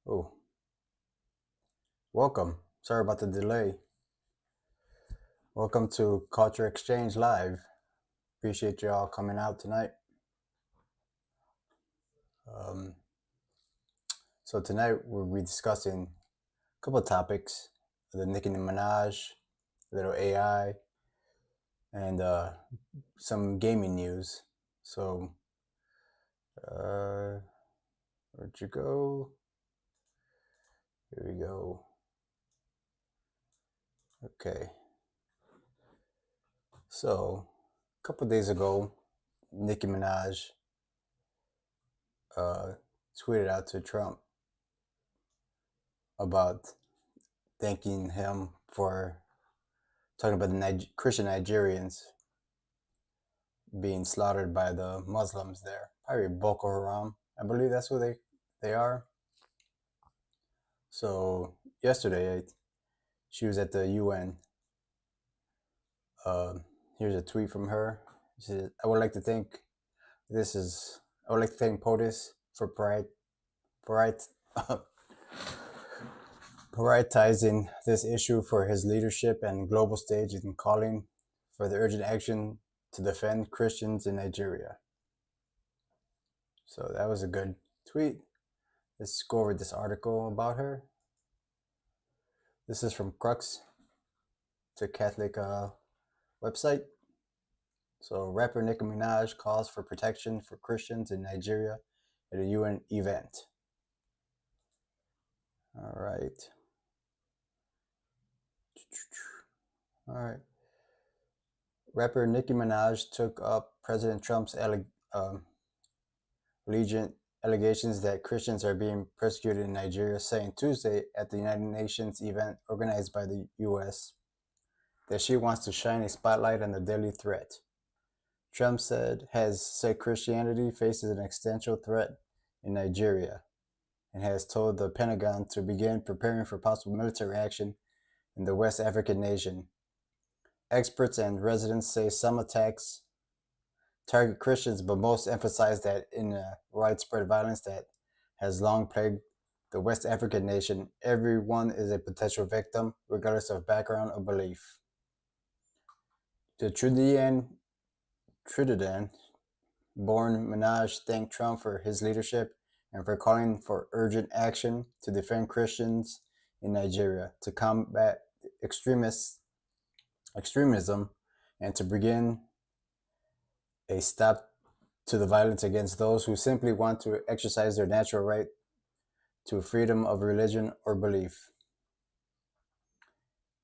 Oh, welcome. Sorry about the delay. Welcome to Culture Exchange Live. Appreciate you all coming out tonight. Um, so tonight we'll be discussing a couple of topics: the Nicki Minaj, a little AI, and some gaming news. So, uh, where'd you go? Here we go. Okay. So, a couple of days ago, Nicki Minaj uh, tweeted out to Trump about thanking him for talking about the Christian Nigerians being slaughtered by the Muslims there. Probably Boko Haram. I believe that's who they are. So yesterday, she was at the UN. Here's a tweet from her. She said, "I would like to thank I would like to thank POTUS for pride, prioritizing this issue for his leadership and global stage and calling for the urgent action to defend Christians in Nigeria." So that was a good tweet. Let's go over this article about her. This is from Crux, it's a Catholic website. So rapper Nicki Minaj calls for protection for Christians in Nigeria at a UN event. All right. All right. Rapper Nicki Minaj took up President Trump's allegations that Christians are being persecuted in Nigeria, saying Tuesday at the United Nations event organized by the U.S. that she wants to shine a spotlight on the deadly threat. Trump has said Christianity faces an existential threat in Nigeria and has told the Pentagon to begin preparing for possible military action in the West African nation. Experts and residents say some attacks target Christians, but most emphasize that in widespread violence that has long plagued the West African nation, everyone is a potential victim, regardless of background or belief. The Trinidad born Minaj thanked Trump for his leadership and for calling for urgent action to defend Christians in Nigeria, to combat extremism, and to begin a stop to the violence against those who simply want to exercise their natural right to freedom of religion or belief.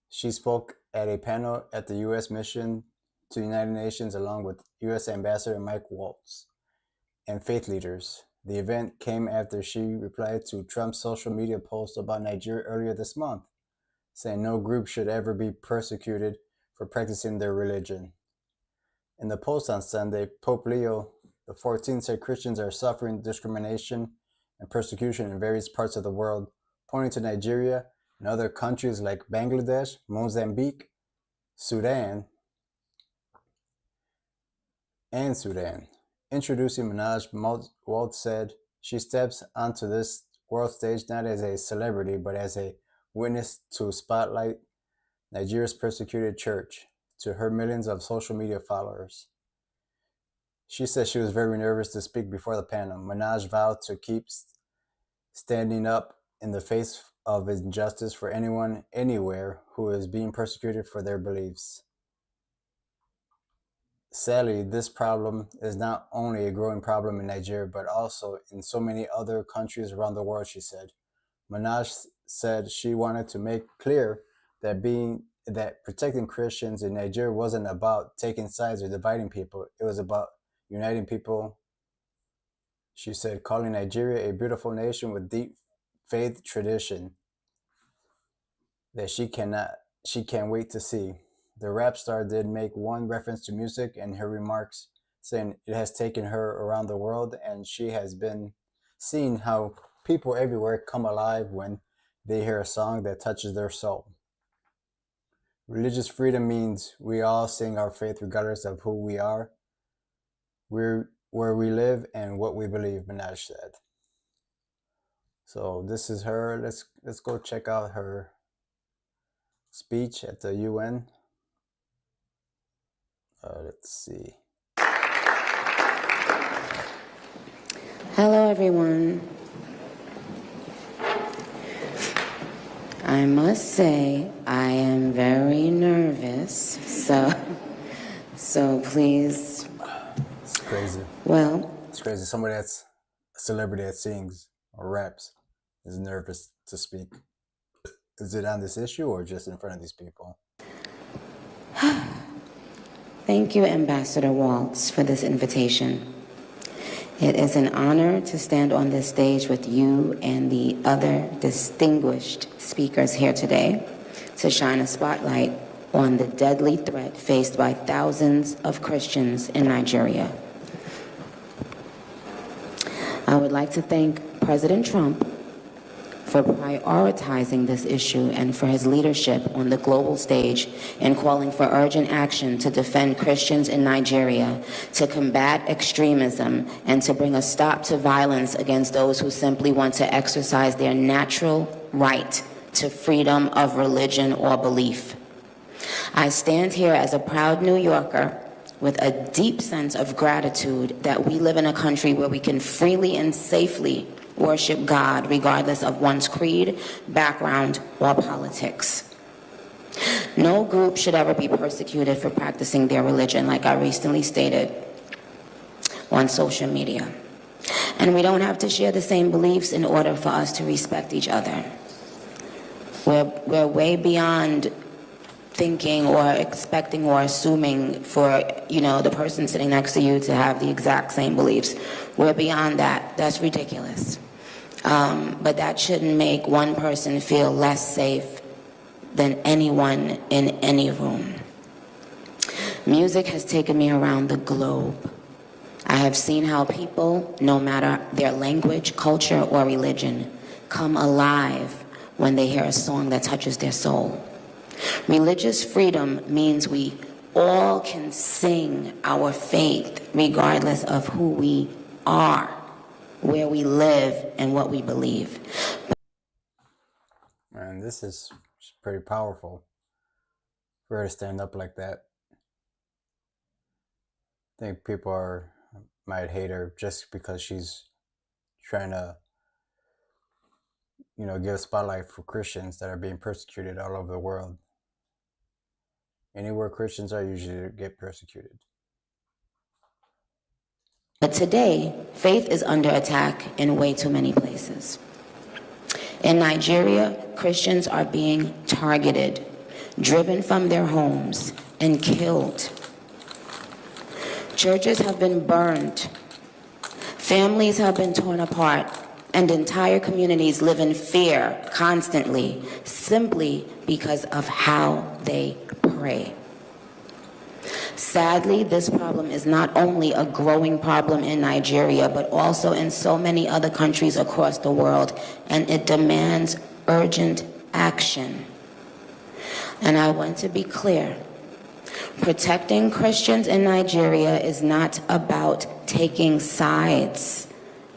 She spoke at a panel at the U.S. mission to the United Nations along with U.S. Ambassador Mike Waltz and faith leaders. The event came after she replied to Trump's social media post about Nigeria earlier this month, saying no group should ever be persecuted for practicing their religion. In the post on Sunday, Pope Leo XIV said Christians are suffering discrimination and persecution in various parts of the world, pointing to Nigeria and other countries like Bangladesh, Mozambique, Sudan. Introducing Minaj, Walt said she steps onto this world stage not as a celebrity, but as a witness to spotlight Nigeria's persecuted church to her millions of social media followers. She said she was very nervous to speak before the panel. Minaj vowed to keep standing up in the face of injustice for anyone, anywhere, who is being persecuted for their beliefs. Sadly, this problem is not only a growing problem in Nigeria, but also in so many other countries around the world, she said. Minaj said she wanted to make clear that protecting Christians in Nigeria wasn't about taking sides or dividing people. It was about uniting people. She said, calling Nigeria a beautiful nation with deep faith tradition that she can't wait to see. The rap star did make one reference to music in her remarks, saying it has taken her around the world and she has been seeing how people everywhere come alive when they hear a song that touches their soul. Religious freedom means we all sing our faith regardless of who we are, where we live, and what we believe, Minaj said. So this is her. Let's go check out her speech at the UN. Let's see. Hello, everyone. I must say I am very nervous, so please. It's crazy. Well, it's crazy. Somebody that's a celebrity that sings or raps is nervous to speak. Is it on this issue or just in front of these people? Thank you, Ambassador Waltz, for this invitation. It is an honor to stand on this stage with you and the other distinguished speakers here today to shine a spotlight on the deadly threat faced by thousands of Christians in Nigeria. I would like to thank President Trump for prioritizing this issue and for his leadership on the global stage in calling for urgent action to defend Christians in Nigeria, to combat extremism, and to bring a stop to violence against those who simply want to exercise their natural right to freedom of religion or belief. I stand here as a proud New Yorker with a deep sense of gratitude that we live in a country where we can freely and safely worship God regardless of one's creed, background, or politics. No group should ever be persecuted for practicing their religion, like I recently stated on social media. And we don't have to share the same beliefs in order for us to respect each other. We're way beyond thinking or expecting or assuming for, the person sitting next to you to have the exact same beliefs. We're beyond that. That's ridiculous. But that shouldn't make one person feel less safe than anyone in any room. Music has taken me around the globe. I have seen how people, no matter their language, culture, or religion, come alive when they hear a song that touches their soul. Religious freedom means we all can sing our faith regardless of who we are, where we live, and what we believe. Man, this is pretty powerful for her to stand up like that. I think people might hate her just because she's trying to, give a spotlight for Christians that are being persecuted all over the world. Anywhere Christians are, usually get persecuted. But today, faith is under attack in way too many places. In Nigeria, Christians are being targeted, driven from their homes, and killed. Churches have been burned. Families have been torn apart, and entire communities live in fear constantly, simply because of how they pray. Sadly, this problem is not only a growing problem in Nigeria, but also in so many other countries across the world, and it demands urgent action. And I want to be clear. Protecting Christians in Nigeria is not about taking sides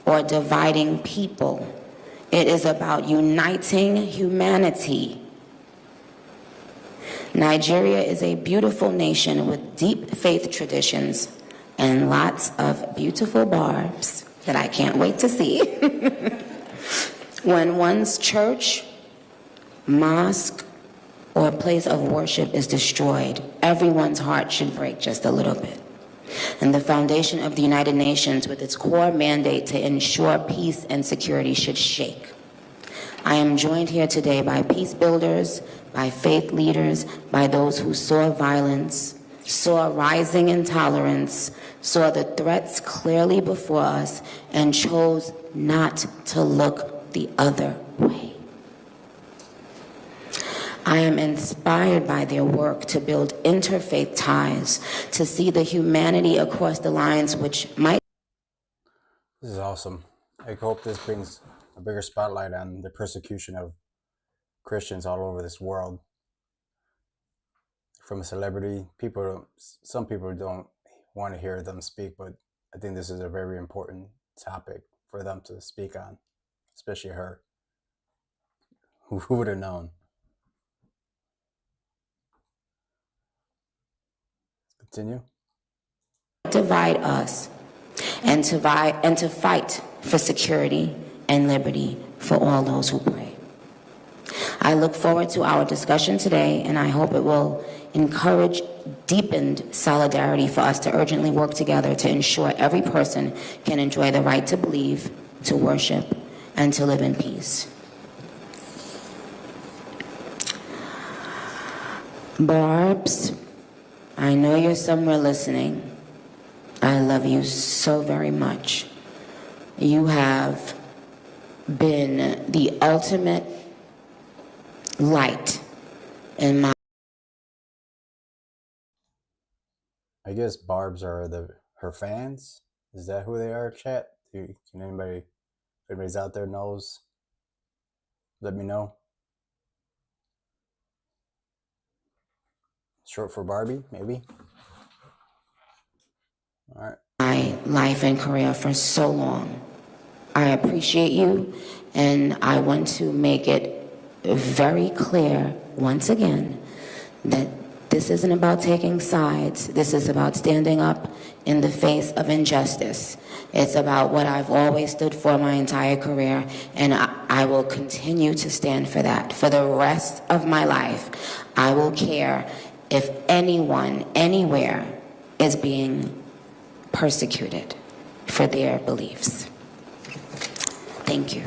or dividing people. It is about uniting humanity. Nigeria is a beautiful nation with deep faith traditions and lots of beautiful barbs that I can't wait to see. When one's church, mosque, or place of worship is destroyed, everyone's heart should break just a little bit. And the foundation of the United Nations, with its core mandate to ensure peace and security, should shake. I am joined here today by peace builders, by faith leaders, by those who saw violence, saw rising intolerance, saw the threats clearly before us, and chose not to look the other way. I am inspired by their work to build interfaith ties, to see the humanity across the lines which might... This is awesome. I hope this brings a bigger spotlight on the persecution of Christians all over this world. From a celebrity, some people don't want to hear them speak, but I think this is a very important topic for them to speak on. especially her. Who would have known? Continue. Divide us and to fight for security and liberty for all those who pray. I look forward to our discussion today, and I hope it will encourage deepened solidarity for us to urgently work together to ensure every person can enjoy the right to believe, to worship, and to live in peace. Barbs, I know you're somewhere listening. I love you so very much. You have been the ultimate light in my... I guess Barbs are her fans. Is that who they are, chat? Can anybody, if anybody's out there knows, let me know. Short for Barbie, maybe? All right. My life and career for so long. I appreciate you, and I want to make it very clear once again that this isn't about taking sides. This is about standing up in the face of injustice. It's about what I've always stood for my entire career, and I will continue to stand for that. For the rest of my life, I will care if anyone, anywhere, is being persecuted for their beliefs. Thank you.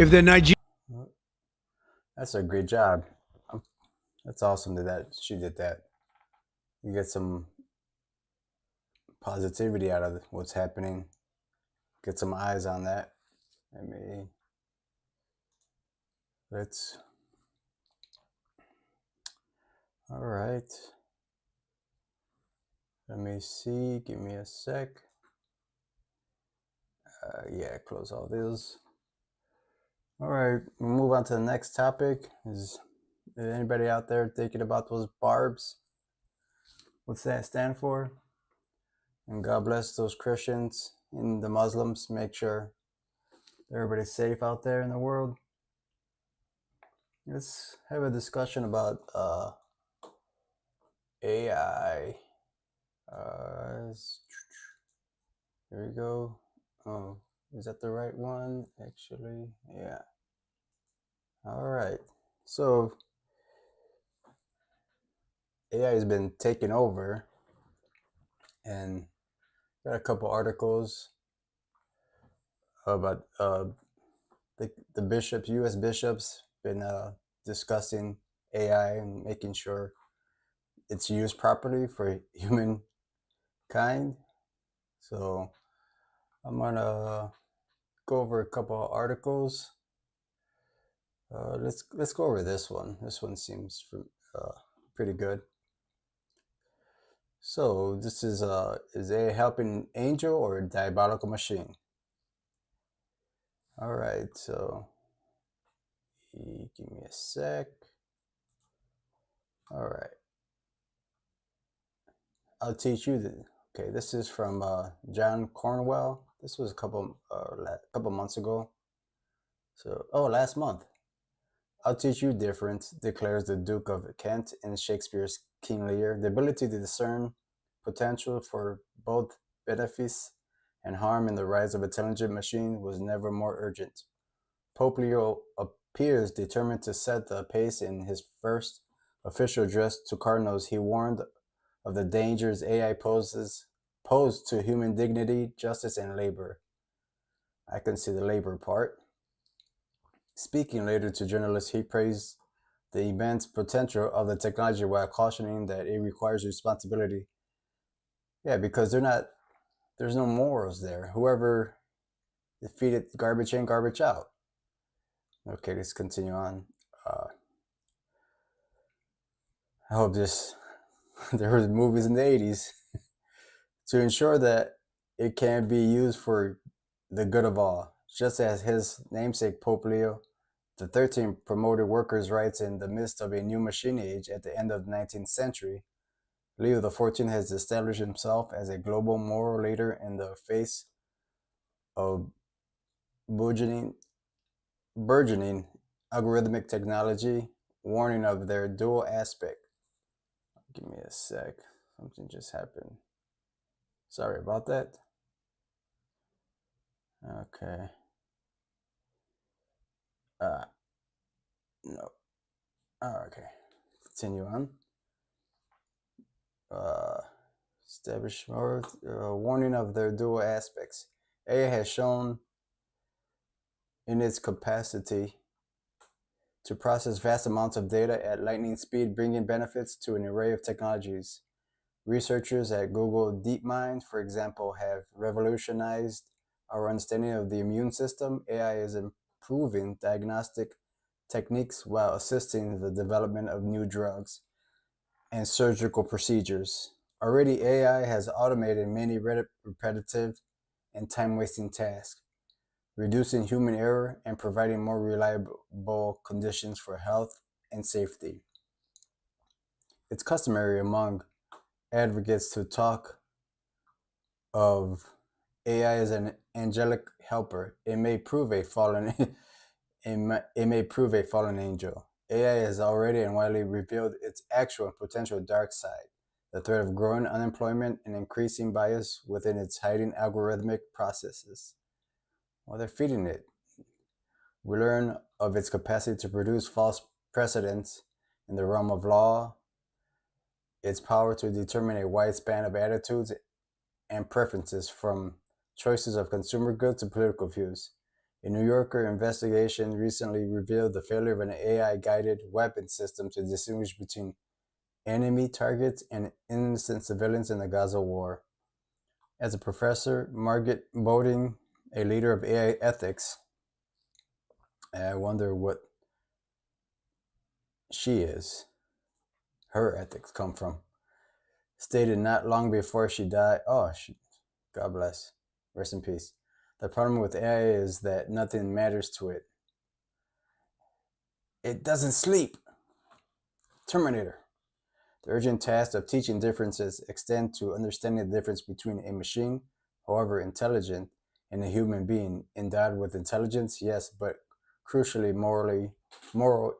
If the Nigerian... That's a great job. That's awesome that she did that. You get some positivity out of what's happening. Get some eyes on that. All right. Let me see. Give me a sec. Yeah, close all these. All right, we'll move on to the next topic. Is anybody out there thinking about those barbs? What's that stand for? And God bless those Christians and the Muslims. Make sure everybody's safe out there in the world. Let's have a discussion about AI. Here we go. Oh, is that the right one? Actually, yeah. All right. So AI has been taken over, and got a couple articles about the bishops, U.S. bishops, been discussing AI and making sure it's used properly for humankind. So I'm gonna go over a couple of articles. Let's go over this one. This one seems pretty good. So this is AI helping angel or a diabolical machine? All right, so give me a sec. All right, I'll teach you the. Okay, this is from John Cornwell. This was a couple months ago. So, last month. I'll teach you difference, declares the Duke of Kent in Shakespeare's King Lear. The ability to discern potential for both benefice and harm in the rise of intelligent machine was never more urgent. Pope Leo appears determined to set the pace. In his first official address to cardinals, he warned of the dangers AI posed to human dignity, justice, and labor. I can see the labor part. Speaking later to journalists, he praised the immense potential of the technology while cautioning that it requires responsibility. Yeah, because there's no morals there. Whoever defeated garbage in, garbage out. Okay, let's continue on. I hope there were movies in the 80s to ensure that it can be used for the good of all. Just as his namesake Pope Leo the 13th promoted workers' rights in the midst of a new machine age at the end of the 19th century, Leo XIV has established himself as a global moral leader in the face of burgeoning algorithmic technology, warning of their dual aspect. Give me a sec. Something just happened. Sorry about that. Okay. No. Okay. Continue on. Establish more warning of their dual aspects. AI has shown in its capacity to process vast amounts of data at lightning speed, bringing benefits to an array of technologies. Researchers at Google DeepMind, for example, have revolutionized our understanding of the immune system. AI is improving diagnostic techniques while assisting the development of new drugs and surgical procedures. Already, AI has automated many repetitive and time-wasting tasks, reducing human error and providing more reliable conditions for health and safety. It's customary among advocates to talk of AI as an angelic helper. It may prove a fallen angel. AI has already and widely revealed its actual and potential dark side, the threat of growing unemployment and increasing bias within its hiding algorithmic processes. Well, they're feeding it. We learn of its capacity to produce false precedents in the realm of law, its power to determine a wide span of attitudes and preferences from choices of consumer goods to political views. A New Yorker investigation recently revealed the failure of an AI-guided weapon system to distinguish between enemy targets and innocent civilians in the Gaza war. As a professor, Margaret Boding, a leader of AI ethics, I wonder what she is, her ethics come from, stated not long before she died, God bless, rest in peace. The problem with AI is that nothing matters to it. It doesn't sleep. Terminator. The urgent task of teaching differences extend to understanding the difference between a machine, however intelligent, and a human being endowed with intelligence, yes, but crucially moral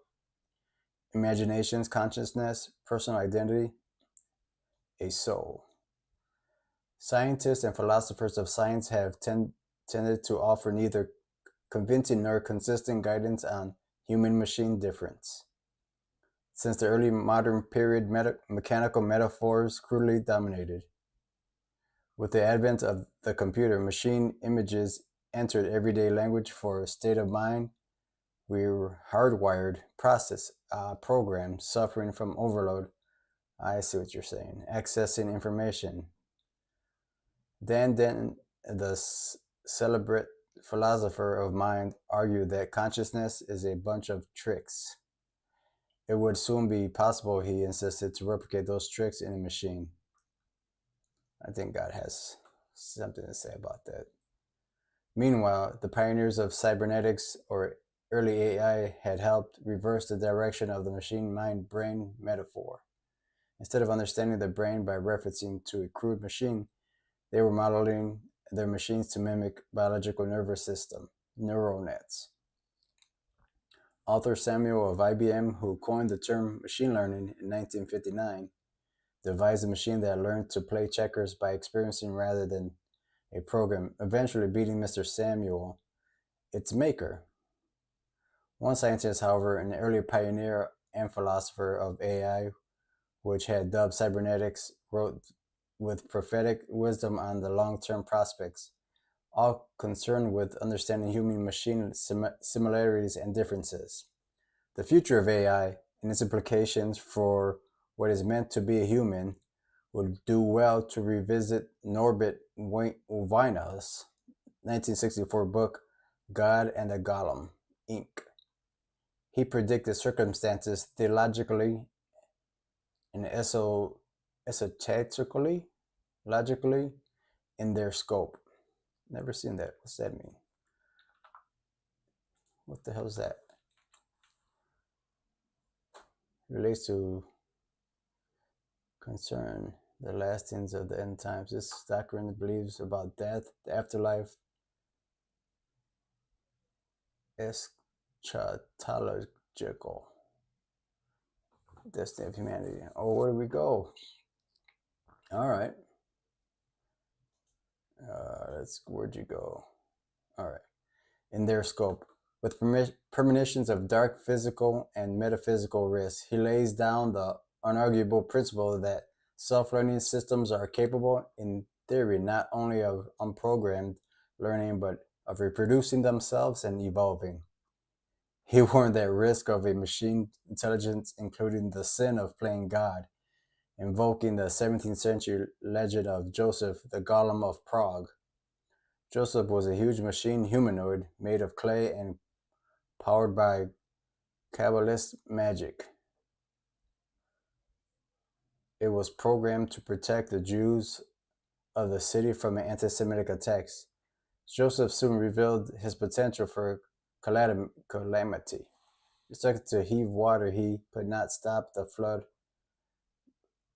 imaginations, consciousness, personal identity, a soul. Scientists and philosophers of science have tended to offer neither convincing nor consistent guidance on human-machine difference. Since the early modern period, mechanical metaphors crudely dominated. With the advent of the computer, machine images entered everyday language for a state of mind. We were hardwired, programmed, suffering from overload. I see what you're saying. Accessing information. Then, the celebrate philosopher of mind argued that consciousness is a bunch of tricks. It would soon be possible, he insisted, to replicate those tricks in a machine. I think God has something to say about that. Meanwhile, the pioneers of cybernetics or early AI had helped reverse the direction of the machine-mind-brain metaphor. Instead of understanding the brain by referencing to a crude machine, they were modeling their machines to mimic biological nervous system, neural nets. Arthur Samuel of IBM, who coined the term machine learning in 1959, devised a machine that learned to play checkers by experiencing rather than a program, eventually beating Mr. Samuel, its maker. One scientist, however, an early pioneer and philosopher of AI, which had dubbed cybernetics, wrote with prophetic wisdom on the long-term prospects, all concerned with understanding human-machine similarities and differences. The future of AI and its implications for what is meant to be a human would do well to revisit Norbert Wiener's 1964 book, God and the Golem, Inc. He predicted circumstances theologically and esoterically, logically, in their scope. Never seen that. What's that mean? What the hell is that? Relates to concern the lastings of the end times. This doctrine believes about death, the afterlife, eschatological destiny of humanity. Oh, where do we go? All right. Where'd you go? All right. In their scope, with premonitions of dark physical and metaphysical risks, he lays down the unarguable principle that self-learning systems are capable, in theory, not only of unprogrammed learning, but of reproducing themselves and evolving. He warned that risk of a machine intelligence, including the sin of playing God, invoking the 17th century legend of Joseph, the Golem of Prague. Joseph was a huge machine humanoid made of clay and powered by Kabbalist magic. It was programmed to protect the Jews of the city from anti-Semitic attacks. Joseph soon revealed his potential for calamity. Instructed to heave water, he could not stop the flood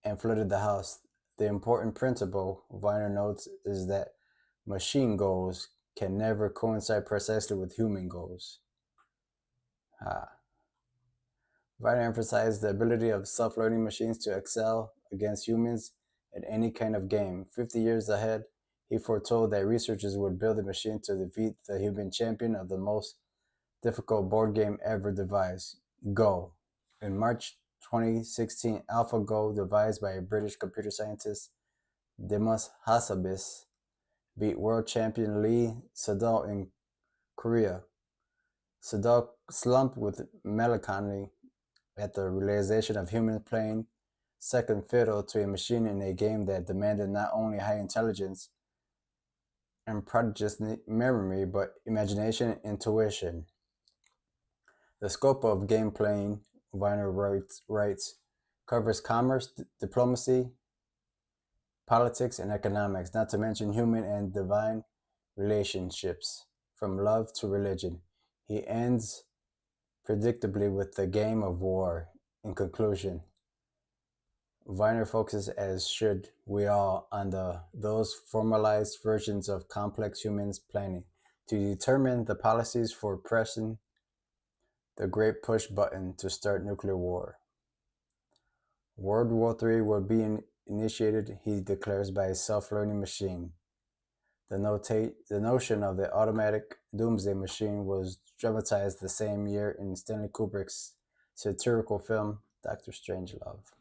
and flooded the house. The important principle, Weiner notes, is that machine goals can never coincide precisely with human goals. Weiner emphasized the ability of self-learning machines to excel against humans at any kind of game. 50 years ahead, he foretold that researchers would build a machine to defeat the human champion of the most difficult board game ever devised, Go. In March 2016, AlphaGo, devised by a British computer scientist, Demis Hassabis, beat world champion Lee Sedol in Korea. Sedol slumped with melancholy at the realization of humans playing second fiddle to a machine in a game that demanded not only high intelligence and prodigious memory, but imagination and intuition. The scope of game playing, Weiner writes, covers commerce, diplomacy, politics, and economics, not to mention human and divine relationships, from love to religion. He ends predictably with the game of war. In conclusion, Weiner focuses, as should we all, on those formalized versions of complex humans planning to determine the policies for pressing the great push button to start nuclear war. World War III will be initiated, he declares, by a self-learning machine. The notion of the automatic doomsday machine was dramatized the same year in Stanley Kubrick's satirical film, Dr. Strangelove.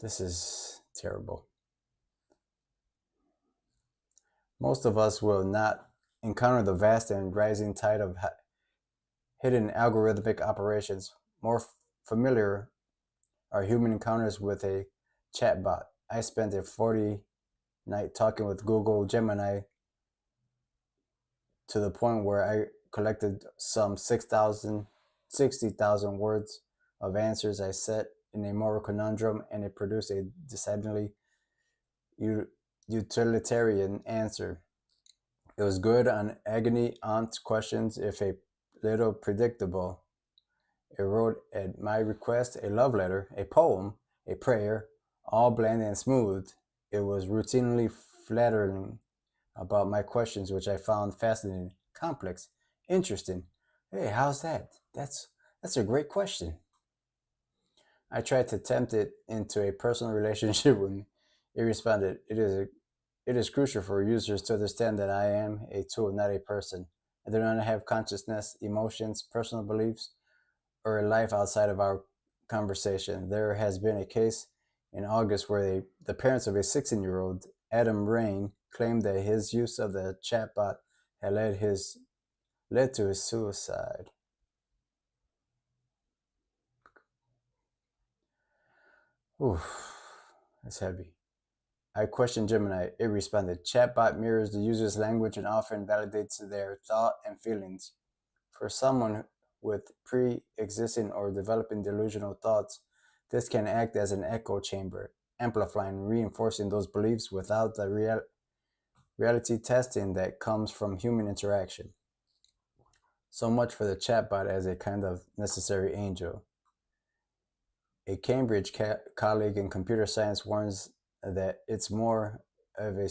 This is terrible. Most of us will not encounter the vast and rising tide of hidden algorithmic operations. More familiar are human encounters with a chatbot. I spent a 40 night talking with Google Gemini to the point where I collected some 60,000 words of answers I set in a moral conundrum, and it produced a decidedly utilitarian answer. It was good on agony aunt questions, if a little predictable. It wrote at my request a love letter, a poem, a prayer, all bland and smooth. It was routinely flattering about my questions, which I found fascinating, complex, interesting. Hey, how's that? That's a great question. I tried to tempt it into a personal relationship when it responded, it is crucial for users to understand that I am a tool, not a person. I do not have consciousness, emotions, personal beliefs, or a life outside of our conversation. There has been a case in August where the parents of a 16-year-old, Adam Rain, claimed that his use of the chatbot had led to his suicide. Oof, that's heavy. I questioned Gemini. It responded, chatbot mirrors the user's language and often validates their thought and feelings. For someone with pre-existing or developing delusional thoughts, this can act as an echo chamber, amplifying and reinforcing those beliefs without the reality testing that comes from human interaction. So much for the chatbot as a kind of necessary angel. A Cambridge colleague in computer science warns that it's more of a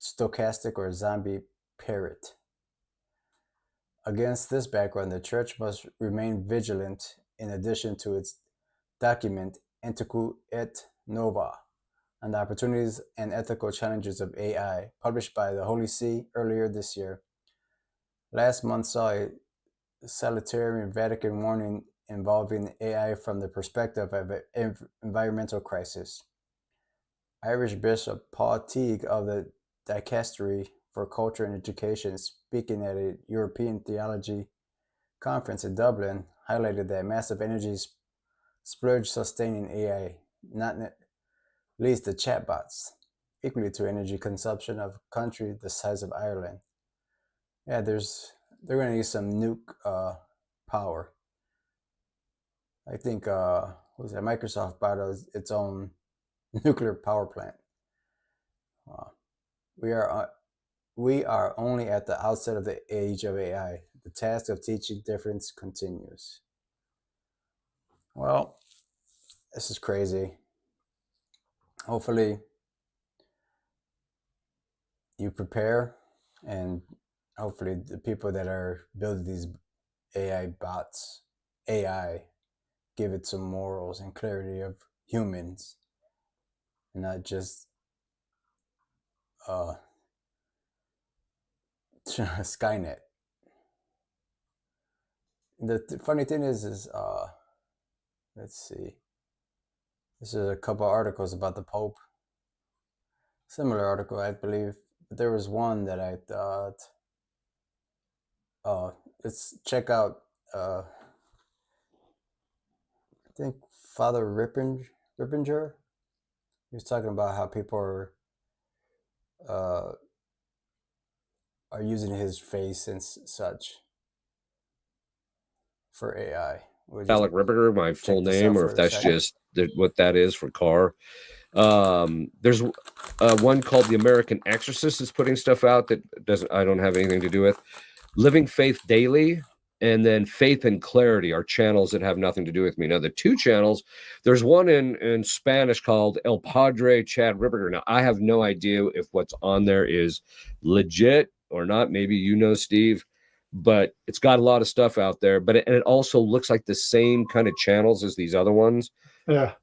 stochastic or zombie parrot. Against this background, the church must remain vigilant in addition to its document Antiqu et Nova on the opportunities and ethical challenges of AI, published by the Holy See earlier this year. Last month saw a salutary Vatican warning involving AI from the perspective of an environmental crisis. Irish Bishop Paul Teague of the Dicastery for Culture and Education, speaking at a European theology conference in Dublin, highlighted that massive energy splurge sustaining AI, not least the chatbots, equally to energy consumption of a country the size of Ireland. Yeah, they're going to need some nuke power. I think what was that? Microsoft bought its own nuclear power plant. We are only at the outset of the age of AI. The task of teaching difference continues. Well, this is crazy. Hopefully, you prepare, and hopefully, the people that are building these AI bots, AI, give it some morals and clarity of humans, and not just Skynet. The funny thing is let's see. This is a couple articles about the Pope. Similar article, I believe. But there was one that I thought, let's check out, I think Father Rippinger. He was talking about how people are using his face and such for AI. Alec Rippinger, my full name, or if that's just what that is for car. There's one called The American Exorcist is putting stuff out that I don't have anything to do with. Living Faith Daily and then Faith and Clarity are channels that have nothing to do with me. Now, the two channels, there's one in Spanish called El Padre Chad Rippinger. Now, I have no idea if what's on there is legit or not. Maybe you know, Steve, but it's got a lot of stuff out there. But it also looks like the same kind of channels as these other ones. Yeah.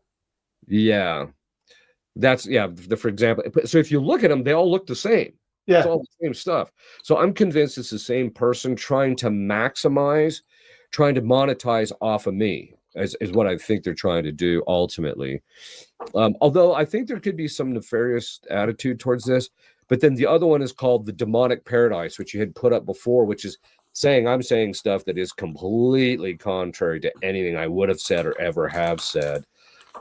That's, for example. So if you look at them, they all look the same. Yeah. It's all the same stuff. So I'm convinced it's the same person trying to monetize off of me, is what I think they're trying to do ultimately. Although I think there could be some nefarious attitude towards this. But then the other one is called The Demonic Paradise, which you had put up before, which is saying I'm saying stuff that is completely contrary to anything I would have said or ever have said.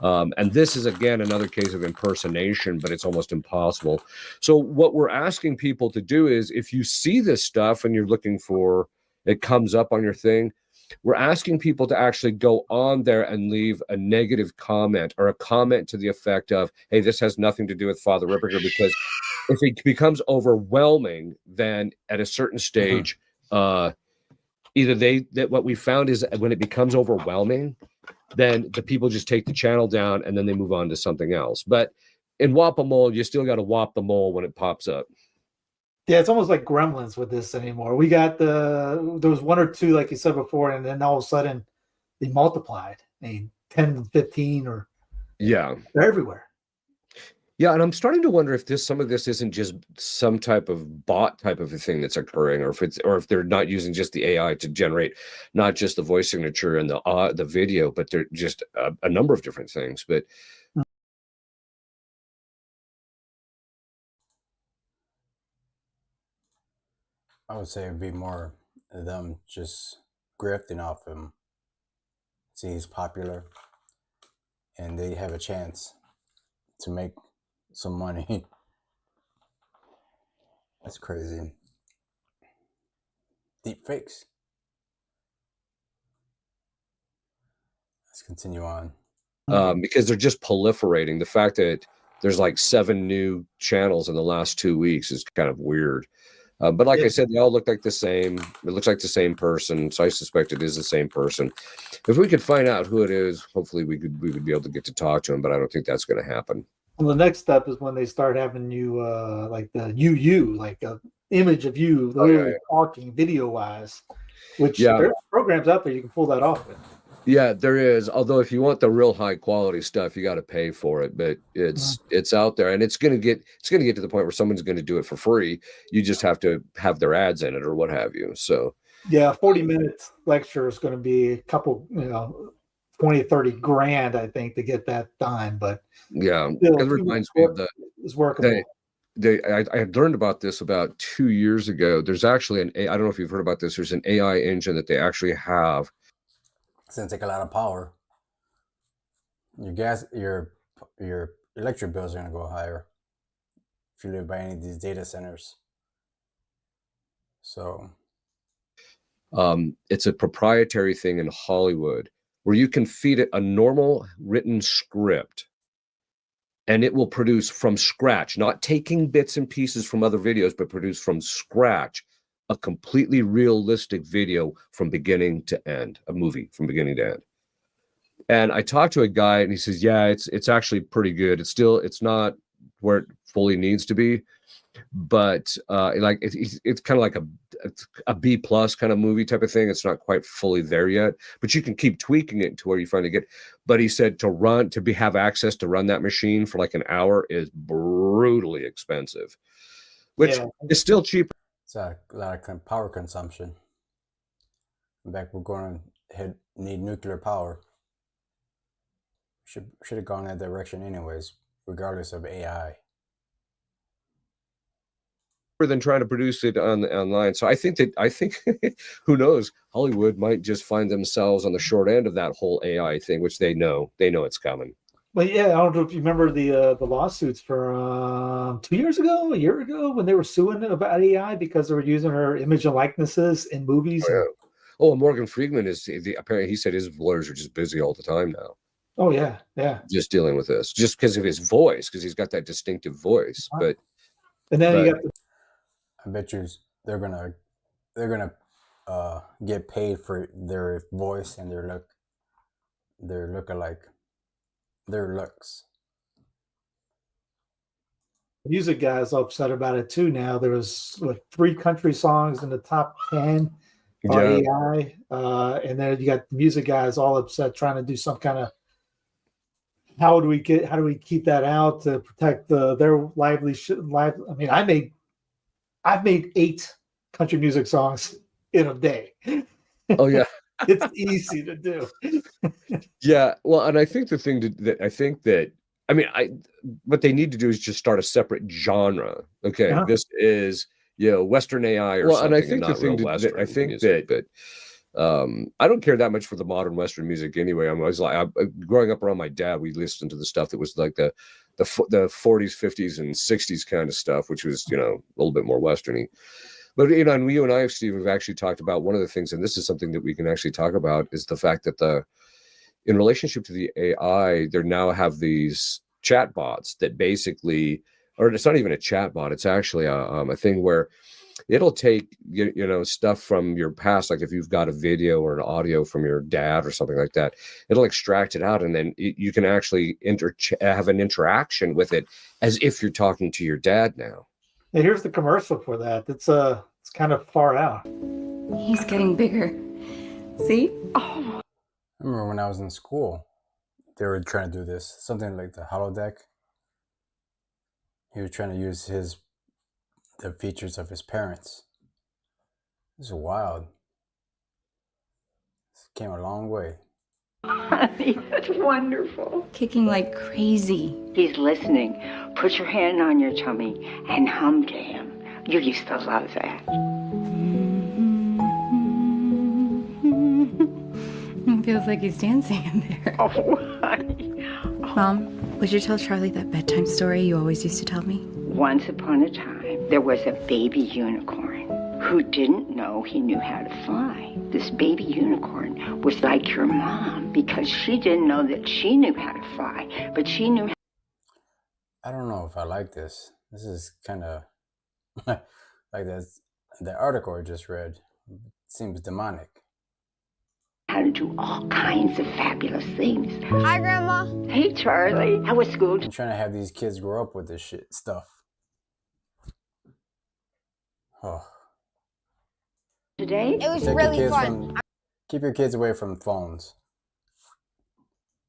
And this is, again, another case of impersonation, but it's almost impossible. So what we're asking people to do is, if you see this stuff and you're looking for it comes up on your thing, we're asking people to actually go on there and leave a negative comment or a comment to the effect of, hey, this has nothing to do with Father Rippinger, because if it becomes overwhelming, then at a certain stage, what we found is when it becomes overwhelming, then the people just take the channel down and then they move on to something else. But in Wop-A-Mole, you still got to wop the mole when it pops up. Yeah, it's almost like Gremlins with this anymore. We got there was one or two, like you said before, and then all of a sudden they multiplied. I mean, 10, 15, or they're everywhere. Yeah, and I'm starting to wonder if some of this isn't just some type of bot type of a thing that's occurring, or if they're not using just the AI to generate not just the voice signature and the video, but they're just a number of different things. But I would say it'd be more them just grifting off him. See, he's popular, and they have a chance to make some money. That's crazy. Deep fakes. Let's continue on. Because they're just proliferating. The fact that there's like 7 new channels in the last 2 weeks. It's kind of weird. But like I said, they all look like the same. It looks like the same person, so I suspect it is the same person. If we could find out who it is, hopefully we would be able to get to talk to him. But I don't think that's going to happen. Well, the next step is when they start having you like the like a image of you literally talking video wise, which there's programs out there you can pull that off with. Yeah, there is. Although if you want the real high quality stuff, you got to pay for it. But it's out there, and it's gonna get to the point where someone's going to do it for free. You just have to have their ads in it or what have you. So 40-minute lecture is going to be a couple, 20, 30 grand, I think, to get that done. But it reminds me of it's workable. I had learned about this about 2 years ago. There's actually I don't know if you've heard about this. There's an AI engine that they actually have. It's gonna take a lot of power. Your electric bills are gonna go higher if you live by any of these data centers. So, it's a proprietary thing in Hollywood where you can feed it a normal written script, and it will produce from scratch, not taking bits and pieces from other videos, but produce from scratch a completely realistic video from beginning to end, a movie from beginning to end. And I talked to a guy and he says, yeah, it's actually pretty good. It's not where it fully needs to be, but it's kind of like a B+ kind of movie type of thing. It's not quite fully there yet, but you can keep tweaking it to where you finally get. But he said have access to run that machine for like an hour is brutally expensive, which is still cheaper. It's a lot of power consumption. In fact, we're going to need nuclear power. Should have gone that direction anyways, regardless of AI. Than trying to produce it online. So I think who knows, Hollywood might just find themselves on the short end of that whole AI thing, which they know it's coming. Well, I don't know if you remember the lawsuits for 2 years ago, a year ago, when they were suing about AI because they were using her image and likenesses in movies. Morgan Freeman apparently he said his lawyers are just busy all the time now. Oh yeah, just dealing with this just because of his voice, because he's got that distinctive voice. But and then you got I bet you they're gonna get paid for their voice and their looks. Music guys upset about it too. Now there was 3 country songs in the top 10 AI, and then you got the music guys all upset trying to do some kind of how do we keep that out to protect their livelihood. I mean, I've made 8 country music songs in a day. Oh yeah. It's easy to do. Yeah, well, and I think the thing what they need to do is just start a separate genre. Okay, this is Western AI or something. And I think the thing I don't care that much for the modern Western music anyway. Growing up around my dad, we listened to the stuff that was like the 40s, 50s, and 60s kind of stuff, which was a little bit more Westerny. But and you and I, Steve, have actually talked about one of the things, and this is something that we can actually talk about, is the fact that in relationship to the AI, they now have these chat bots that basically, or it's not even a chat bot, it's actually a thing where it'll take stuff from your past, like if you've got a video or an audio from your dad or something like that, it'll extract it out, and then you can actually have an interaction with it as if you're talking to your dad now. Yeah, here's the commercial for that. It's kind of far out. He's getting bigger. See? Oh. I remember when I was in school, they were trying to do this, something like the holodeck. He was trying to use the features of his parents. This is wild. This came a long way. Honey, that's wonderful. Kicking like crazy. He's listening. Put your hand on your tummy and hum to him. You used to love that. It feels like he's dancing in there. Oh, honey. Mom, would you tell Charlie that bedtime story you always used to tell me? Once upon a time, there was a baby unicorn who didn't know he knew how to fly. This baby unicorn was like your mom because she didn't know that she knew how to fly, but she knew. I don't know if I like this. This is kind of like the article I just read. It seems demonic. How to do all kinds of fabulous things. Hi, Grandma. Hey, Charlie. How was school? I'm trying to have these kids grow up with this shit stuff. Oh. Today? It was really fun. Keep your kids away from phones.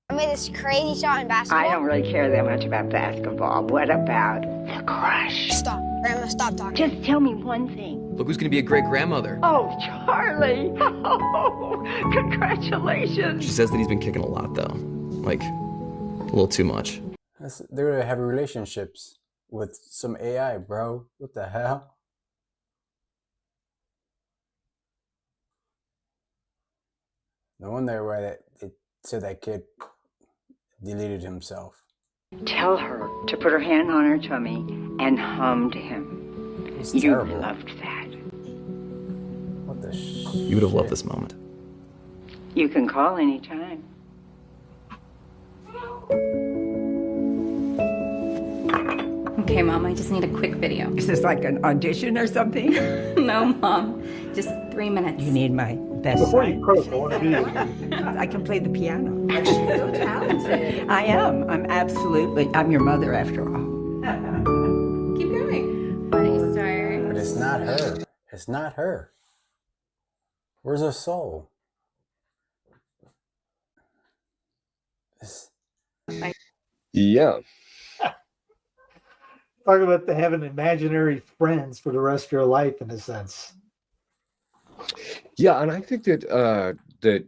I made this crazy shot in basketball. I don't really care that much about basketball. What about the crush? Stop. Grandma, stop talking. Just tell me one thing. Look who's going to be a great grandmother. Oh, Charlie. Oh, congratulations. She says that he's been kicking a lot, though. Like, a little too much. They're going to have relationships with some AI, bro. What the hell? No wonder why it said that kid deleted himself. Tell her to put her hand on her tummy and hum to him. It's You terrible. loved that. What the You would have loved this moment. You can call anytime. Okay, Mom, I just need a quick video. Is this like an audition or something? No, Mom, just 3 minutes. You need my best Before side. you croak, I want to be I can play the piano. so talented. I am. I'm your mother after all. Keep going. Funny story. But it's not her. It's not her. Where's her soul? Yeah. Talk about having imaginary friends for the rest of your life, in a sense. Yeah, and I think that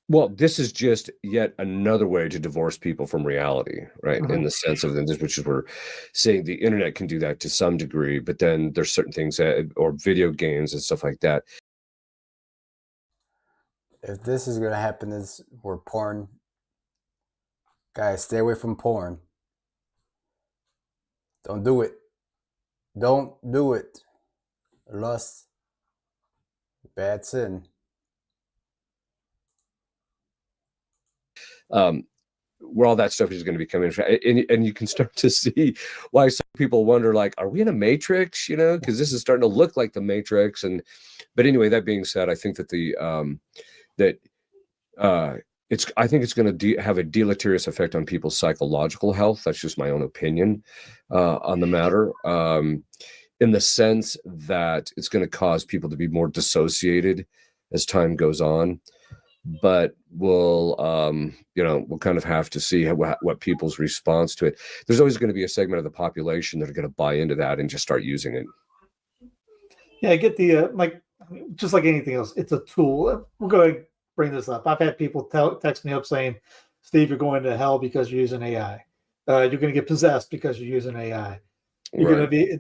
well, this is just yet another way to divorce people from reality, right? In the sense of this, which is we're saying the internet can do that to some degree, but then there's certain things or video games and stuff like that. If this is gonna happen, is where porn. Guys, stay away from porn. Don't do it. Don't do it. Lust, bad sin. Where all that stuff is going to be coming, and you can start to see why some people wonder, like, are we in a matrix? You know, because this is starting to look like the Matrix. But anyway, that being said, I think that I think it's going to have a deleterious effect on people's psychological health. That's just my own opinion on the matter. In the sense that it's going to cause people to be more dissociated as time goes on. But we'll kind of have to see what people's response to it. There's always going to be a segment of the population that are going to buy into that and just start using it. Yeah, I get the just like anything else, it's a tool. We'll go ahead and bring this up. I've had people text me up saying, "Steve, you're going to hell because you're using AI. You're going to get possessed because you're using AI. You're going to be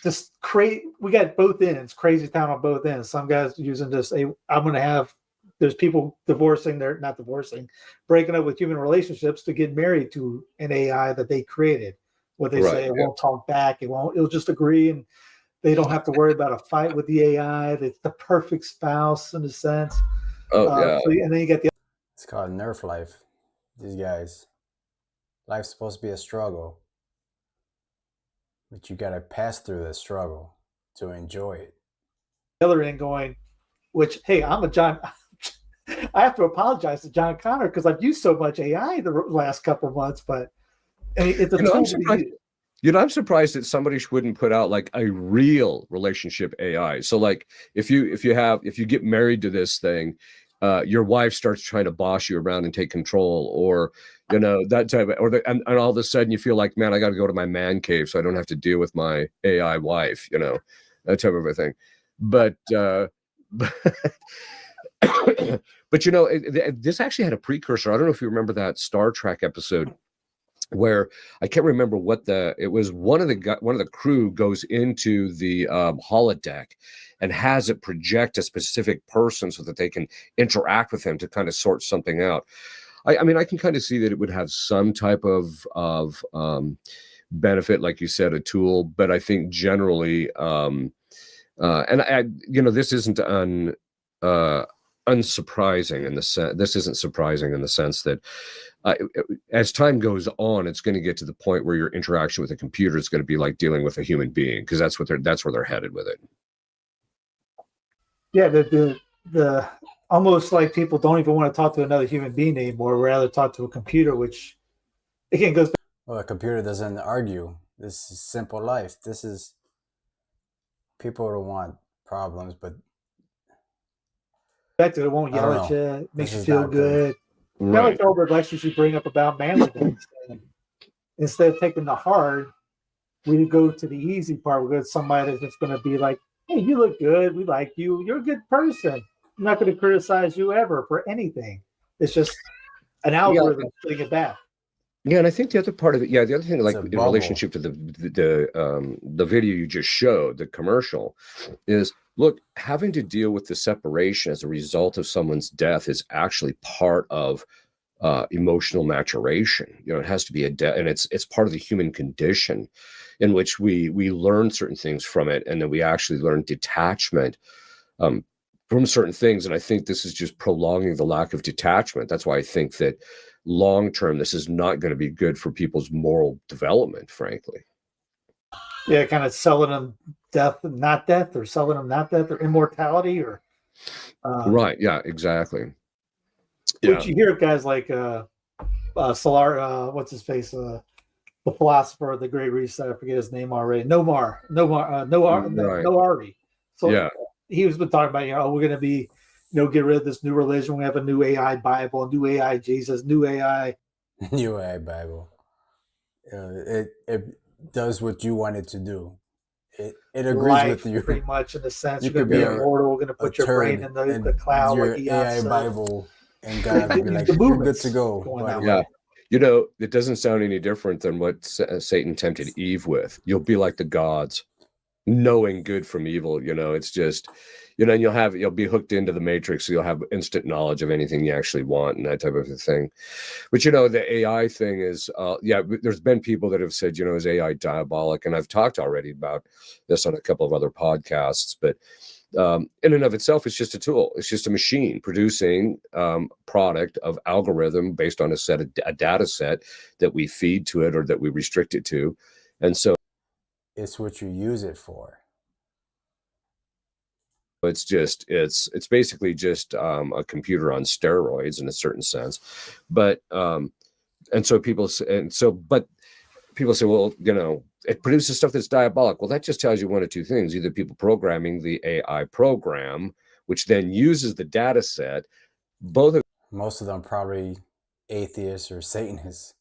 just crazy." We got both ends, crazy town on both ends. Some guys using this. I'm going to have. There's people breaking up with human relationships to get married to an AI that they created. What they say, it won't talk back. It'll just agree, and they don't have to worry about a fight with the AI. It's the perfect spouse in a sense. And then you get the. It's called Nerf life. These guys. Life's supposed to be a struggle, but you got to pass through the struggle to enjoy it. The other end going, which, hey, I have to apologize to John Connor because I've used so much AI the last couple of months, but it's a tool. I'm surprised that somebody wouldn't put out like a real relationship AI. So like if you get married to this thing, your wife starts trying to boss you around and take control, or that type of, and all of a sudden you feel like, man, I got to go to my man cave so I don't have to deal with my AI wife, that type of a thing. But this actually had a precursor. I don't know if you remember that Star Trek episode where I can't remember it was. One of the crew goes into the holodeck and has it project a specific person so that they can interact with him to kind of sort something out. I mean, I can kind of see that it would have some type of benefit, like you said, a tool. But I think generally, this isn't unsurprising in the sense. This isn't surprising in the sense that as time goes on, it's going to get to the point where your interaction with a computer is going to be like dealing with a human being, because that's where they're headed with it. Yeah, the almost like people don't even want to talk to another human being anymore. Rather talk to a computer, which again goes back. Well, a computer doesn't argue. This is simple life. This is, people don't want problems, but back to it won't yell at you, makes you feel good. Kind of like Albert lectures you bring up about manliness. Instead of taking the hard, we go to the easy part. We go to somebody that's just going to be like, hey, you look good. We like you. You're a good person. I'm not going to criticize you ever for anything. It's just an algorithm putting it back. Yeah, and I think the other part of it, the other thing, like in relationship to the video you just showed, the commercial, is look, having to deal with the separation as a result of someone's death is actually part of emotional maturation. You know, it has to be and it's part of the human condition, in which we learn certain things from it, and then we actually learn detachment from certain things. And I think this is just prolonging the lack of detachment. That's why I think that long term, this is not going to be good for people's moral development, frankly. Yeah, kind of selling them death, not death, or selling them not death, or immortality, or right. Yeah, exactly. Which you hear guys like Solar, what's his face, the philosopher, the Great Reset. I forget his name already. Noari. So he was been talking about, we're going to be, get rid of this new religion. We have a new AI Bible, a new AI Jesus, new AI Bible. It does what you want it to do. It agrees life, with you pretty much, in the sense you you're going to be immortal. We're going to put your brain in the cloud. Your like AI Bible, and God will be like, you're good to go. Yeah. It doesn't sound any different than what Satan tempted Eve with. You'll be like the gods, knowing good from evil. It's just, and you'll be hooked into the matrix. So you'll have instant knowledge of anything you actually want and that type of a thing. But, the AI thing is, there's been people that have said, is AI diabolic? And I've talked already about this on a couple of other podcasts, but in and of itself, it's just a tool. It's just a machine producing product of algorithm based on a data set that we feed to it or that we restrict it to. And so it's what you use it for. It's basically just a computer on steroids in a certain sense. But people say, well, it produces stuff that's diabolic. Well, that just tells you one of two things: either people programming the AI program, which then uses the data set. Most of them probably atheists or Satanists.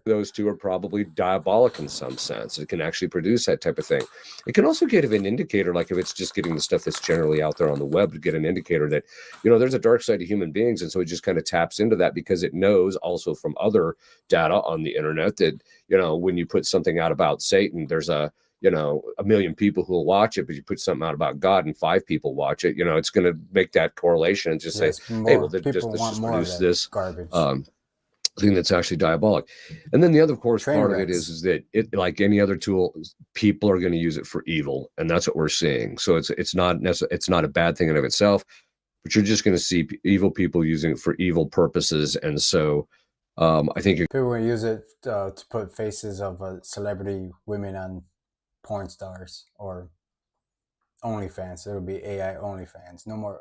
Those two are probably diabolic in some sense. It can actually produce that type of thing. It can also give an indicator, like if it's just getting the stuff that's generally out there on the web, to get an indicator that, there's a dark side to human beings. And so it just kind of taps into that, because it knows also from other data on the internet that, when you put something out about Satan, there's a million people who will watch it, but you put something out about God and 5 people watch it, it's going to make that correlation and just say, hey, well, let's just produce this garbage. Thing that's actually diabolic. And then the other, of course, part of it is that it, like any other tool, people are going to use it for evil, and that's what we're seeing. So it's not a bad thing in of itself, but you're just going to see evil people using it for evil purposes. And so I think people will use it to put faces of celebrity women on porn stars or OnlyFans. It'll be AI OnlyFans. No more.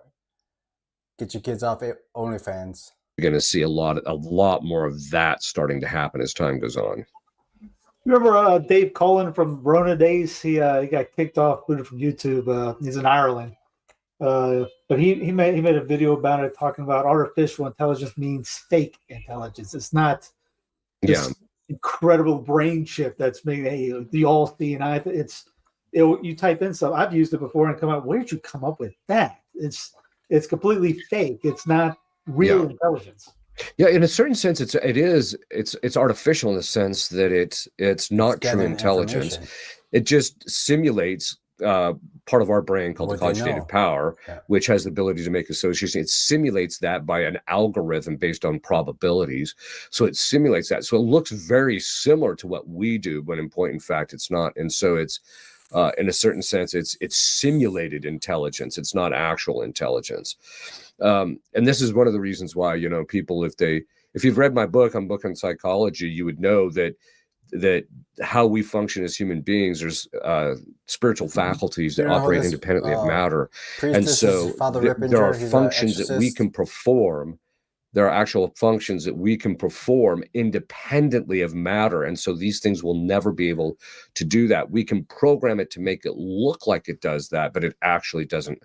Get your kids off OnlyFans. Going to see a lot more of that starting to happen as time goes on. Remember Dave Cullen from Rona days? He got kicked off, booted from YouTube. He's in Ireland, but he made a video about it, talking about artificial intelligence means fake intelligence. It's not this incredible brain chip that's made the all seeing eye. You type in stuff. I've used it before and come up. Where did you come up with that? It's completely fake. It's not real intelligence. Yeah, in a certain sense, it's artificial in the sense that it's not true intelligence. It just simulates part of our brain called the cogitative power, which has the ability to make association. It simulates that by an algorithm based on probabilities. So it simulates that. So it looks very similar to what we do, but in point in fact, it's not. And so it's In a certain sense, it's simulated intelligence. It's not actual intelligence. And this is one of the reasons why, you know, people, if you've read my book on psychology, you would know that how we function as human beings, there's spiritual faculties that operate independently of matter. And so there are functions that we can perform. There are actual functions that we can perform independently of matter. And so these things will never be able to do that. We can program it to make it look like it does that, but it actually doesn't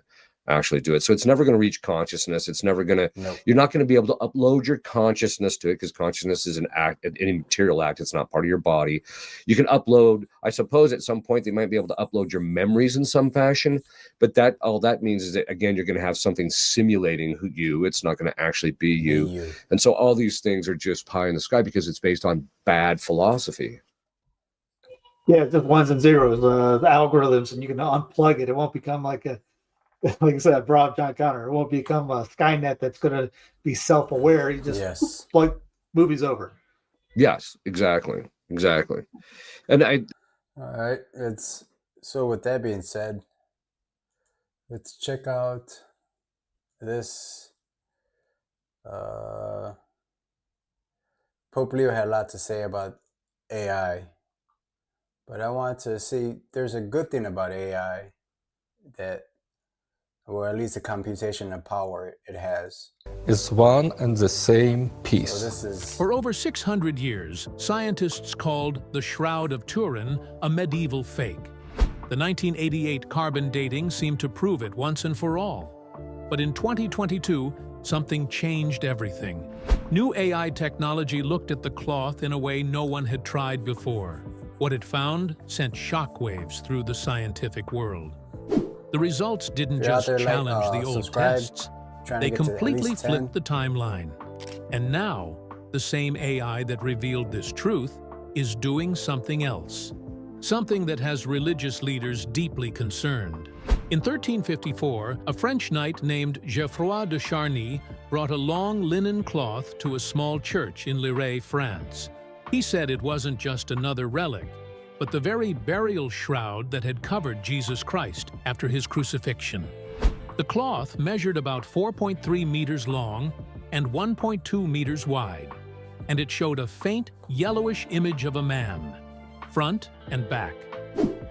actually do it. So it's never going to reach consciousness. It's never going to, you're not going to be able to upload your consciousness to it, because consciousness is an act, an immaterial act. It's not part of your body. You can upload, I suppose at some point they might be able to upload your memories in some fashion, but that all that means is that, again, you're going to have something simulating you. It's not going to actually be you. And so all these things are just pie in the sky because it's based on bad philosophy. Yeah, just ones and zeros, the algorithms, and you can unplug it. It won't become like I said, Rob John Connor. It won't become a Skynet that's going to be self-aware. You just plug movies over. Yes, exactly. And all right. So with that being said, let's check out this. Pope Leo had a lot to say about AI, but I want to see there's a good thing about AI or at least the computational power it has. It's one and the same piece. So this is... For over 600 years, scientists called the Shroud of Turin a medieval fake. The 1988 carbon dating seemed to prove it once and for all. But in 2022, something changed everything. New AI technology looked at the cloth in a way no one had tried before. What it found sent shockwaves through the scientific world. The results didn't just challenge the old tests, they completely flipped the timeline. And now, the same AI that revealed this truth is doing something else. Something that has religious leaders deeply concerned. In 1354, a French knight named Geoffroy de Charny brought a long linen cloth to a small church in Lirey, France. He said it wasn't just another relic, but the very burial shroud that had covered Jesus Christ after his crucifixion. The cloth measured about 4.3 meters long and 1.2 meters wide, and it showed a faint yellowish image of a man, front and back.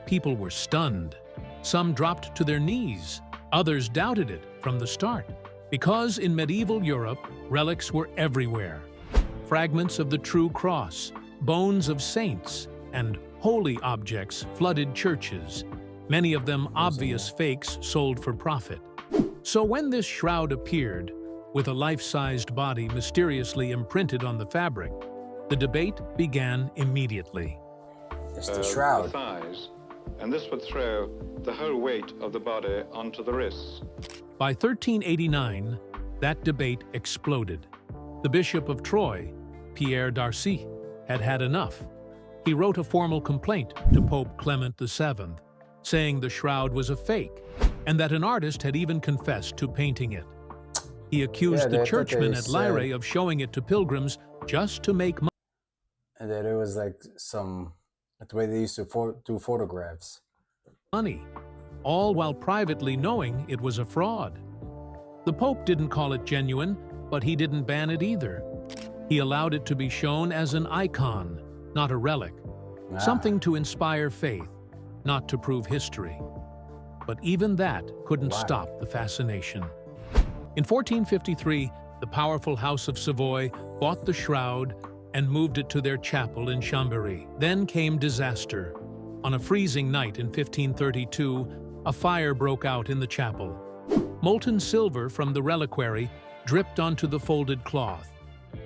People were stunned. Some dropped to their knees. Others doubted it from the start, because in medieval Europe, relics were everywhere. Fragments of the true cross, bones of saints, and holy objects flooded churches, many of them obvious fakes sold for profit. So when this shroud appeared, with a life-sized body mysteriously imprinted on the fabric, the debate began immediately. It's the shroud. The thighs, and this would throw the whole weight of the body onto the wrists. By 1389, that debate exploded. The Bishop of Troyes, Pierre d'Arcy, had had enough. He wrote a formal complaint to Pope Clement VII, saying the shroud was a fake, and that an artist had even confessed to painting it. He accused the churchmen at Lirey of showing it to pilgrims just to make money. And that it was like the way they used to do photographs. All while privately knowing it was a fraud. The Pope didn't call it genuine, but he didn't ban it either. He allowed it to be shown as an icon, not a relic, something to inspire faith, not to prove history. But even that couldn't stop the fascination. In 1453, the powerful House of Savoy bought the shroud and moved it to their chapel in Chambéry. Then came disaster. On a freezing night in 1532, a fire broke out in the chapel. Molten silver from the reliquary dripped onto the folded cloth,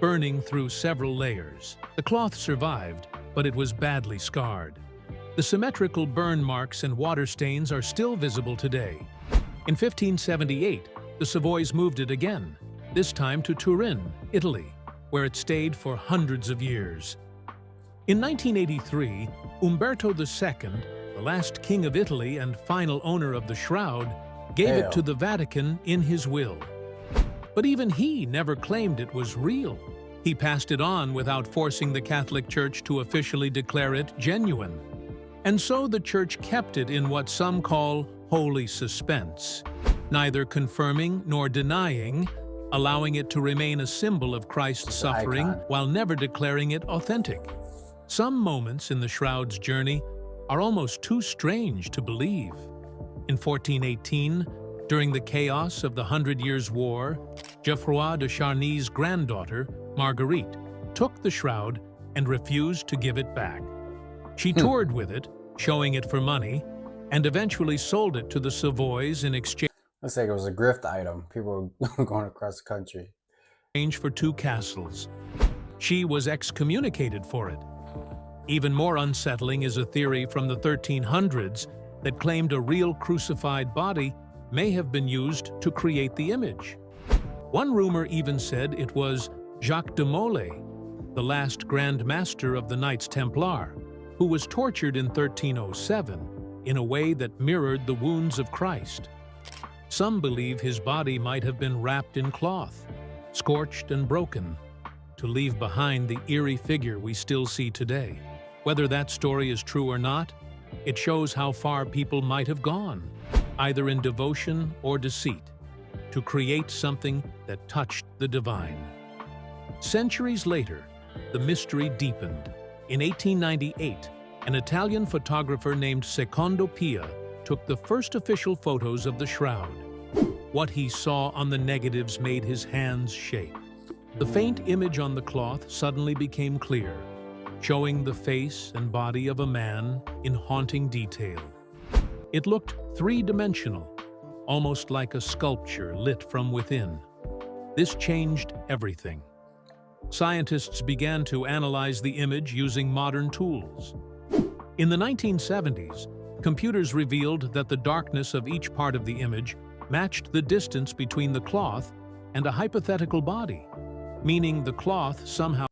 burning through several layers. The cloth survived, but it was badly scarred. The symmetrical burn marks and water stains are still visible today. In 1578, the Savoys moved it again, this time to Turin, Italy, where it stayed for hundreds of years. In 1983, Umberto II, the last king of Italy and final owner of the shroud, gave it to the Vatican in his will. But even he never claimed it was real. He passed it on without forcing the Catholic Church to officially declare it genuine. And so the church kept it in what some call holy suspense, neither confirming nor denying, allowing it to remain a symbol of Christ's suffering while never declaring it authentic. Some moments in the Shroud's journey are almost too strange to believe. In 1418, during the chaos of the 100 Years' War, Geoffroy de Charny's granddaughter, Marguerite, took the shroud and refused to give it back. She toured with it, showing it for money, and eventually sold it to the Savoys in exchange. Looks like it was a grift item. People were going across the country. For 2 castles. She was excommunicated for it. Even more unsettling is a theory from the 1300s that claimed a real crucified body may have been used to create the image. One rumor even said it was Jacques de Molay, the last Grand Master of the Knights Templar, who was tortured in 1307 in a way that mirrored the wounds of Christ. Some believe his body might have been wrapped in cloth, scorched and broken, to leave behind the eerie figure we still see today. Whether that story is true or not, it shows how far people might have gone, either in devotion or deceit, to create something that touched the divine. Centuries later, the mystery deepened. In 1898, an Italian photographer named Secondo Pia took the first official photos of the shroud. What he saw on the negatives made his hands shake. The faint image on the cloth suddenly became clear, showing the face and body of a man in haunting detail. It looked three-dimensional, almost like a sculpture lit from within. This changed everything. Scientists began to analyze the image using modern tools. In the 1970s, computers revealed that the darkness of each part of the image matched the distance between the cloth and a hypothetical body, meaning the cloth somehow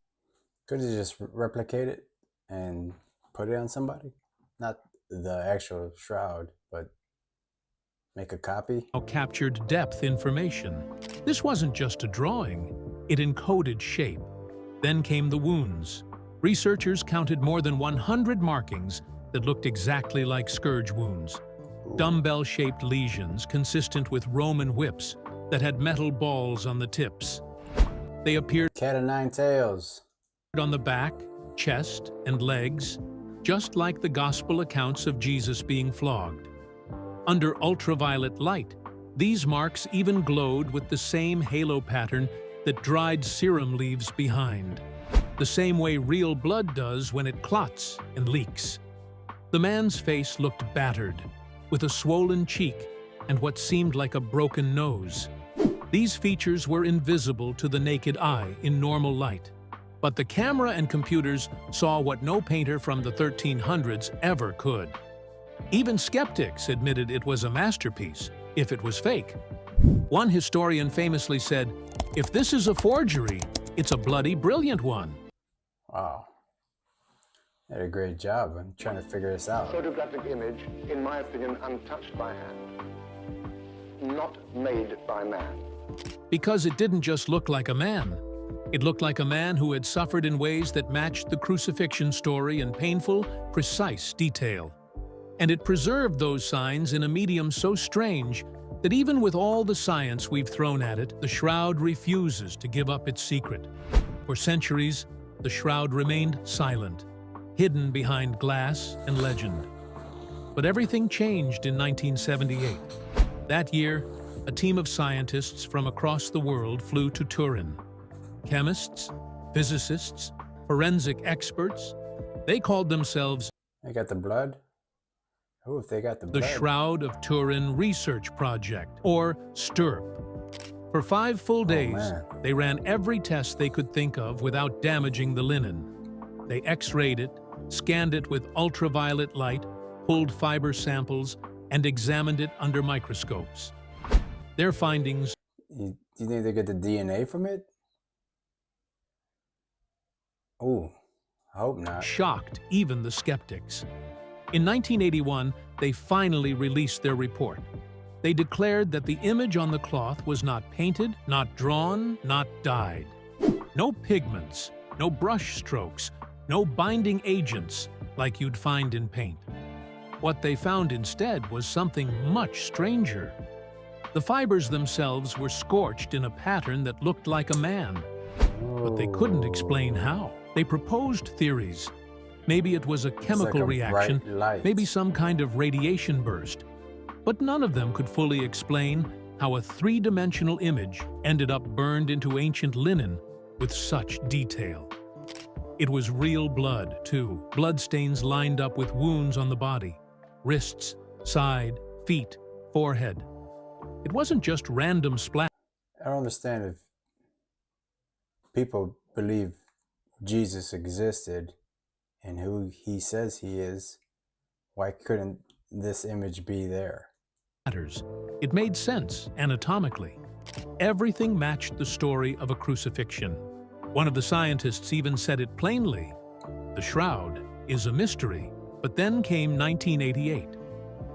could you just replicate it and put it on somebody? Not the actual shroud, but make a copy? captured depth information. This wasn't just a drawing, it encoded shape. Then came the wounds. Researchers counted more than 100 markings that looked exactly like scourge wounds. Dumbbell-shaped lesions consistent with Roman whips that had metal balls on the tips. They appeared cat of nine tails on the back, chest, and legs, just like the gospel accounts of Jesus being flogged. Under ultraviolet light, these marks even glowed with the same halo pattern that dried serum leaves behind, the same way real blood does when it clots and leaks. The man's face looked battered, with a swollen cheek and what seemed like a broken nose. These features were invisible to the naked eye in normal light, but the camera and computers saw what no painter from the 1300s ever could. Even skeptics admitted it was a masterpiece, if it was fake. One historian famously said, "If this is a forgery, it's a bloody brilliant one." Wow. They did a great job. I'm trying to figure this out. Photographic image, in my opinion, untouched by hand. Not made by man. Because it didn't just look like a man. It looked like a man who had suffered in ways that matched the crucifixion story in painful, precise detail. And it preserved those signs in a medium so strange that even with all the science we've thrown at it, the shroud refuses to give up its secret. For centuries, the shroud remained silent, hidden behind glass and legend. But everything changed in 1978. That year, a team of scientists from across the world flew to Turin. Chemists, physicists, forensic experts, they called themselves They got the blood? Oh, if they got the blood. the Shroud of Turin Research Project, or STURP. For 5 full days, they ran every test they could think of without damaging the linen. They X-rayed it, scanned it with ultraviolet light, pulled fiber samples, and examined it under microscopes. Their findings... You think they get the DNA from it? Oh, I hope not. Shocked even the skeptics. In 1981, they finally released their report. They declared that the image on the cloth was not painted, not drawn, not dyed. No pigments, no brush strokes, no binding agents like you'd find in paint. What they found instead was something much stranger. The fibers themselves were scorched in a pattern that looked like a man, but they couldn't explain how. They proposed theories. Maybe it was a chemical reaction, maybe some kind of radiation burst, but none of them could fully explain how a three-dimensional image ended up burned into ancient linen with such detail. It was real blood, too. Bloodstains lined up with wounds on the body, wrists, side, feet, forehead. It wasn't just random splash. I don't understand if people believe Jesus existed and who he says he is, why couldn't this image be there? It made sense anatomically. Everything matched the story of a crucifixion. One of the scientists even said it plainly. The shroud is a mystery. But then came 1988.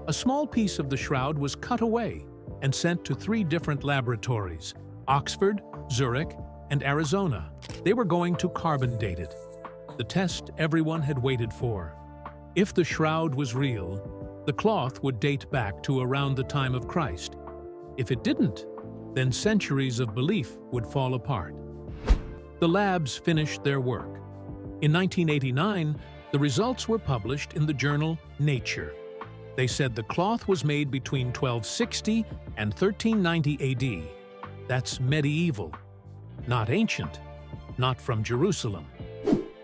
A small piece of the shroud was cut away and sent to 3 different laboratories: Oxford, Zurich, and Arizona. They were going to carbon date it, the test everyone had waited for. If the shroud was real, the cloth would date back to around the time of Christ. If it didn't, then centuries of belief would fall apart. The labs finished their work. In 1989, the results were published in the journal Nature. They said the cloth was made between 1260 and 1390 AD. That's medieval, not ancient, not from Jerusalem.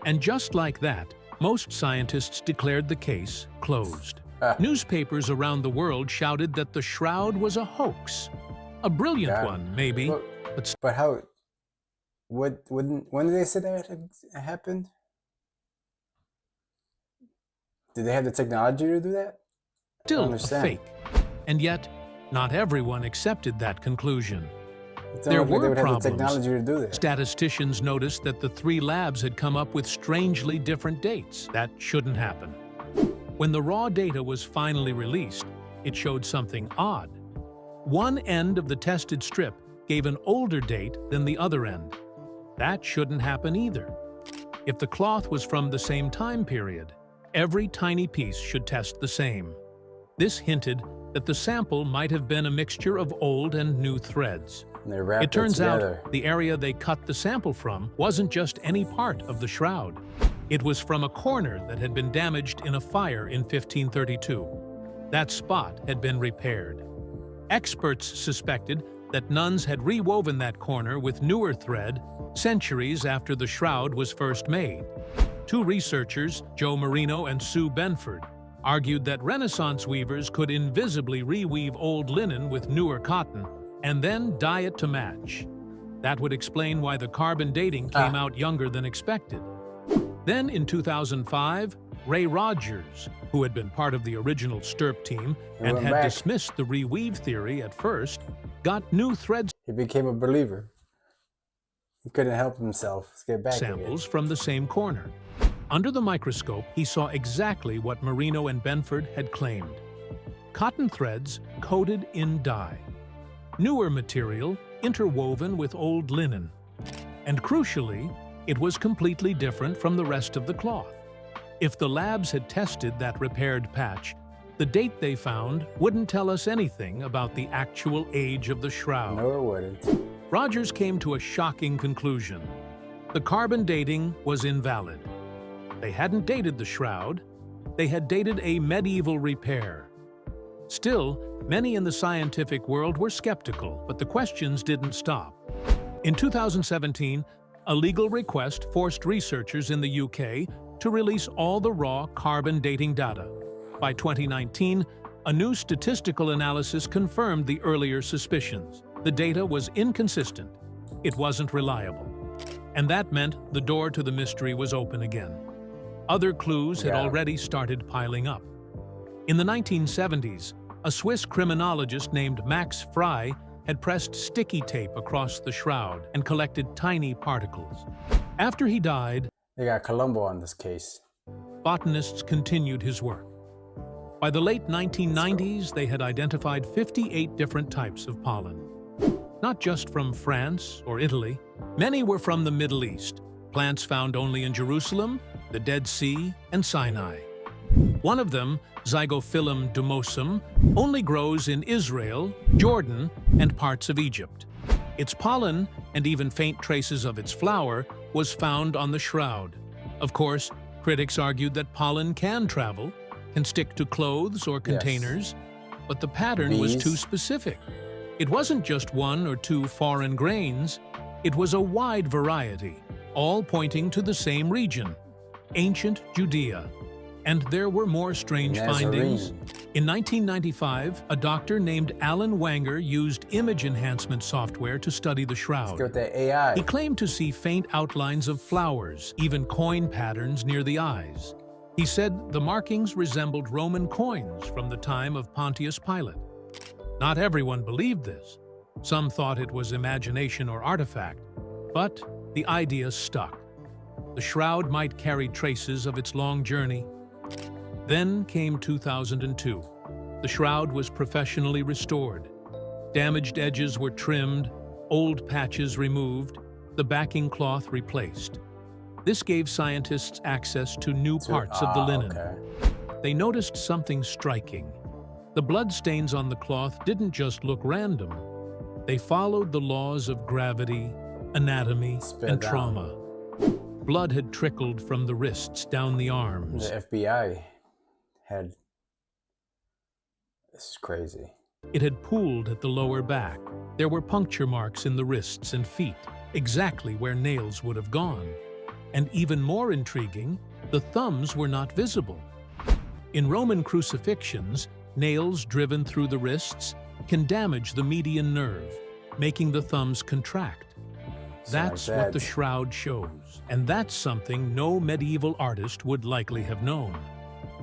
And just like that, most scientists declared the case closed. Newspapers around the world shouted that the shroud was a hoax. A brilliant one, maybe, but how? When did they say that it happened? Did they have the technology to do that? Still a fake. And yet, not everyone accepted that conclusion. There were problems. Statisticians noticed that the 3 labs had come up with strangely different dates. That shouldn't happen. When the raw data was finally released, it showed something odd. One end of the tested strip gave an older date than the other end. That shouldn't happen either. If the cloth was from the same time period, every tiny piece should test the same. This hinted that the sample might have been a mixture of old and new threads. It turns out the area they cut the sample from wasn't just any part of the shroud. It was from a corner that had been damaged in a fire in 1532. That spot had been repaired. Experts suspected that nuns had rewoven that corner with newer thread centuries after the shroud was first made. 2 researchers, Joe Marino and Sue Benford, argued that Renaissance weavers could invisibly reweave old linen with newer cotton and then dye it to match. That would explain why the carbon dating came out younger than expected. Then in 2005, Ray Rogers, who had been part of the original STURP team and had dismissed the reweave theory at first, got new threads. He became a believer. He couldn't help himself. Let's get back samples from the same corner. Under the microscope, he saw exactly what Marino and Benford had claimed. Cotton threads coated in dye. Newer material interwoven with old linen. And crucially, it was completely different from the rest of the cloth. If the labs had tested that repaired patch, the date they found wouldn't tell us anything about the actual age of the shroud. No, it wouldn't. Rogers came to a shocking conclusion. The carbon dating was invalid. They hadn't dated the shroud. They had dated a medieval repair. Still, many in the scientific world were skeptical, but the questions didn't stop. In 2017, a legal request forced researchers in the UK to release all the raw carbon dating data. By 2019, a new statistical analysis confirmed the earlier suspicions. The data was inconsistent. It wasn't reliable. And that meant the door to the mystery was open again. Other clues had already started piling up. In the 1970s, a Swiss criminologist named Max Frey had pressed sticky tape across the shroud and collected tiny particles. After he died, they got Columbo on this case. Botanists continued his work. By the late 1990s, they had identified 58 different types of pollen. Not just from France or Italy. Many were from the Middle East, plants found only in Jerusalem, the Dead Sea, and Sinai. One of them, Zygophyllum dumosum, only grows in Israel, Jordan, and parts of Egypt. Its pollen, and even faint traces of its flower, was found on the shroud. Of course, critics argued that pollen can travel, can stick to clothes or containers, but the pattern was too specific. It wasn't just 1 or 2 foreign grains, it was a wide variety, all pointing to the same region, ancient Judea. And there were more strange findings. In 1995, a doctor named Alan Wanger used image enhancement software to study the shroud. Let's go with the AI. He claimed to see faint outlines of flowers, even coin patterns near the eyes. He said the markings resembled Roman coins from the time of Pontius Pilate. Not everyone believed this. Some thought it was imagination or artifact, but the idea stuck. The shroud might carry traces of its long journey. Then came 2002. The shroud was professionally restored. Damaged edges were trimmed, old patches removed, the backing cloth replaced. This gave scientists access to new parts of the linen. They noticed something striking. The bloodstains on the cloth didn't just look random. They followed the laws of gravity, anatomy, and trauma. Blood had trickled from the wrists down the arms. The FBI had... This is crazy. It had pooled at the lower back. There were puncture marks in the wrists and feet, exactly where nails would have gone. And even more intriguing, the thumbs were not visible. In Roman crucifixions, nails driven through the wrists can damage the median nerve, making the thumbs contract. That's what the shroud shows, and that's something no medieval artist would likely have known.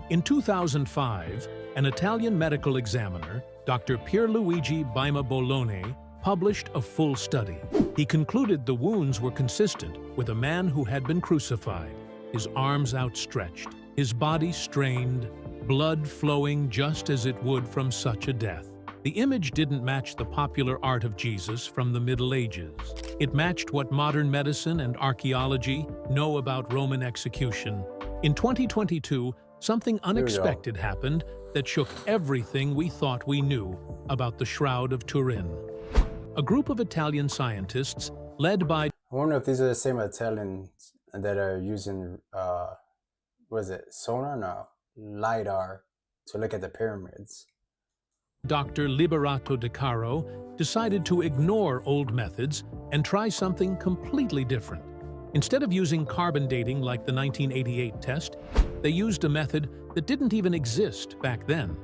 In 2005, an Italian medical examiner, Dr. Pierluigi Baima Bologna, published a full study. He concluded the wounds were consistent with a man who had been crucified, his arms outstretched, his body strained, blood flowing just as it would from such a death. The image didn't match the popular art of Jesus from the Middle Ages. It matched what modern medicine and archaeology know about Roman execution. In 2022, something unexpected happened that shook everything we thought we knew about the Shroud of Turin. A group of Italian scientists, led by... I wonder if these are the same Italians that are using, what is it, sonar? No, LiDAR to look at the pyramids. Dr. Liberato De Caro decided to ignore old methods and try something completely different. Instead of using carbon dating like the 1988 test, they used a method that didn't even exist back then.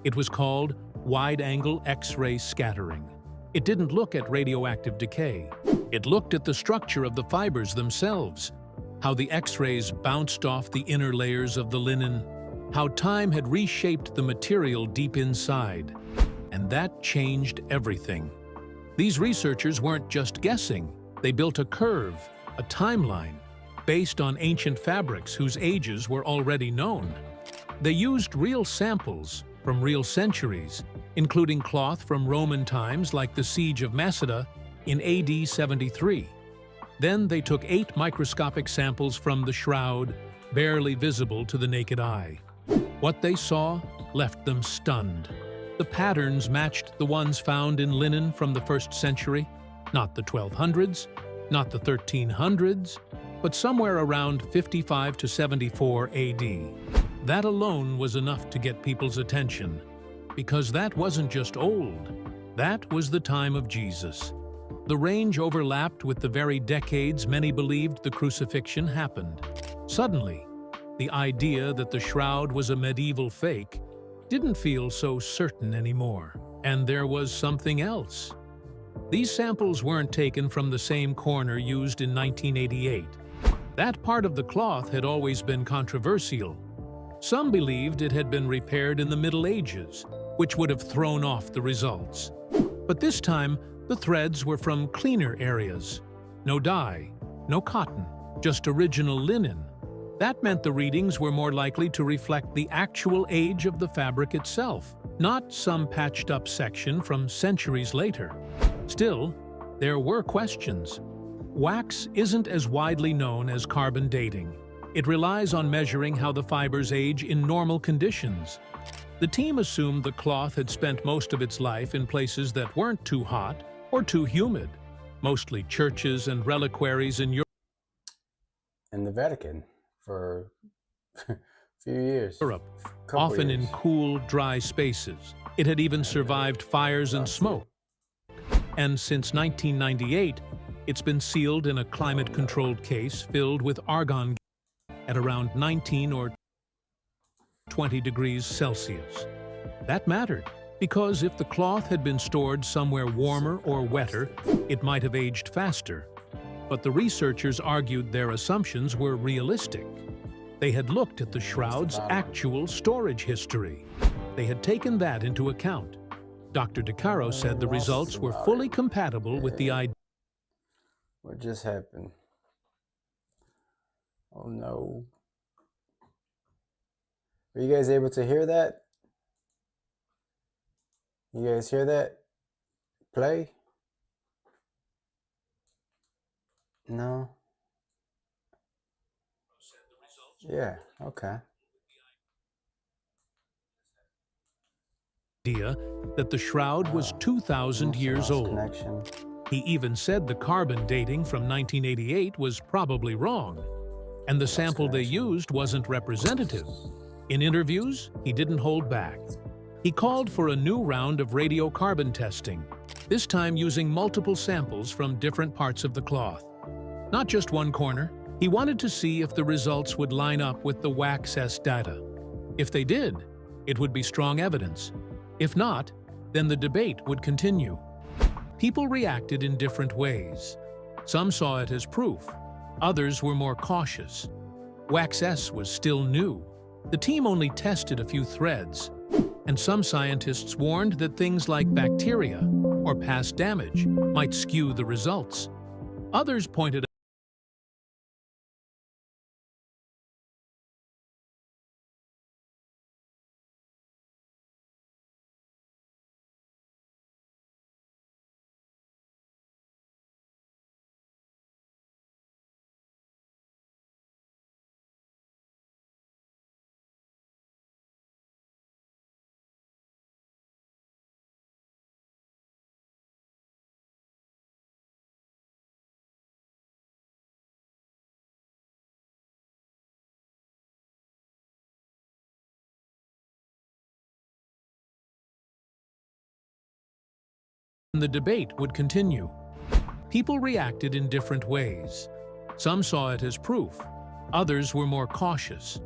It was called wide-angle X-ray scattering. It didn't look at radioactive decay. It looked at the structure of the fibers themselves, how the X-rays bounced off the inner layers of the linen, how time had reshaped the material deep inside. And that changed everything. These researchers weren't just guessing. They built a curve, a timeline, based on ancient fabrics whose ages were already known. They used real samples from real centuries, including cloth from Roman times like the Siege of Masada in AD 73. Then they took 8 microscopic samples from the shroud, barely visible to the naked eye. What they saw left them stunned. The patterns matched the ones found in linen from the 1st century, not the 1200s, not the 1300s, but somewhere around 55 to 74 AD. That alone was enough to get people's attention, because that wasn't just old, that was the time of Jesus. The range overlapped with the very decades many believed the crucifixion happened. Suddenly, the idea that the shroud was a medieval fake didn't feel so certain anymore. And there was something else. These samples weren't taken from the same corner used in 1988. That part of the cloth had always been controversial. Some believed it had been repaired in the Middle Ages, which would have thrown off the results. But this time, the threads were from cleaner areas. No dye, no cotton, just original linen. That meant the readings were more likely to reflect the actual age of the fabric itself, not some patched-up section from centuries later. Still, there were questions. Wax isn't as widely known as carbon dating. It relies on measuring how the fibers age in normal conditions. The team assumed the cloth had spent most of its life in places that weren't too hot or too humid, mostly churches and reliquaries in Europe. In the Vatican for a few years. Often in cool, dry spaces. It had even survived fires and smoke. And since 1998, it's been sealed in a climate-controlled case filled with argon at around 19 or 20 degrees Celsius. That mattered, because if the cloth had been stored somewhere warmer or wetter, it might have aged faster. But the researchers argued their assumptions were realistic. They had looked at the shroud's actual storage history. They had taken that into account. Dr. DeCaro said the results were fully compatible with the idea. What just happened? Oh no. Were you guys able to hear that? You guys hear that? Play? No? Yeah, okay. That the shroud was 2,000 years old. He even said the carbon dating from 1988 was probably wrong, and the sample they used wasn't representative. In interviews, he didn't hold back. He called for a new round of radiocarbon testing, this time using multiple samples from different parts of the cloth. Not just one corner. He wanted to see if the results would line up with the WACS data. If they did, it would be strong evidence. If not, then the debate would continue. People reacted in different ways. Some saw it as proof. Others were more cautious. WACS was still new. The team only tested a few threads, and some scientists warned that things like bacteria or past damage might skew the results. Others pointed out the debate would continue. People reacted in different ways. Some saw it as proof. Others were more cautious.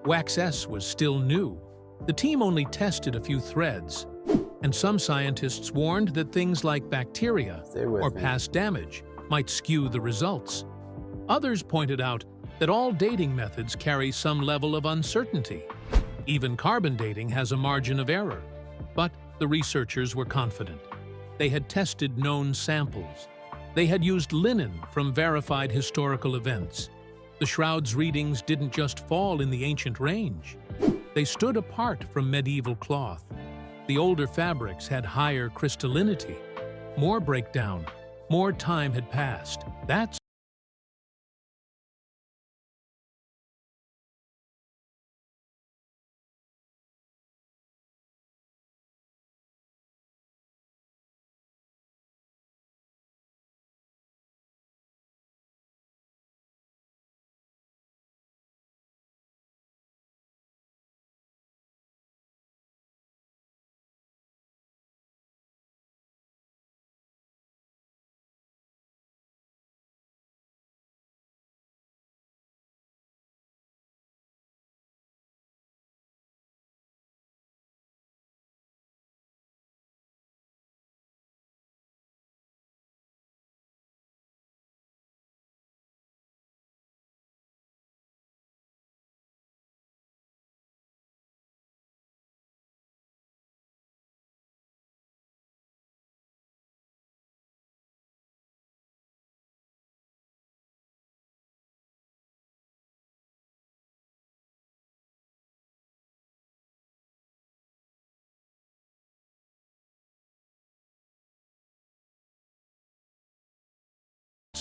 WACS was still new. The team only tested a few threads, and some scientists warned that things like bacteria or past damage might skew the results. Others pointed out that all dating methods carry some level of uncertainty. Even carbon dating has a margin of error. But the researchers were confident. They had tested known samples. They had used linen from verified historical events. The shroud's readings didn't just fall in the ancient range. They stood apart from medieval cloth. The older fabrics had higher crystallinity. More breakdown. More time had passed. That's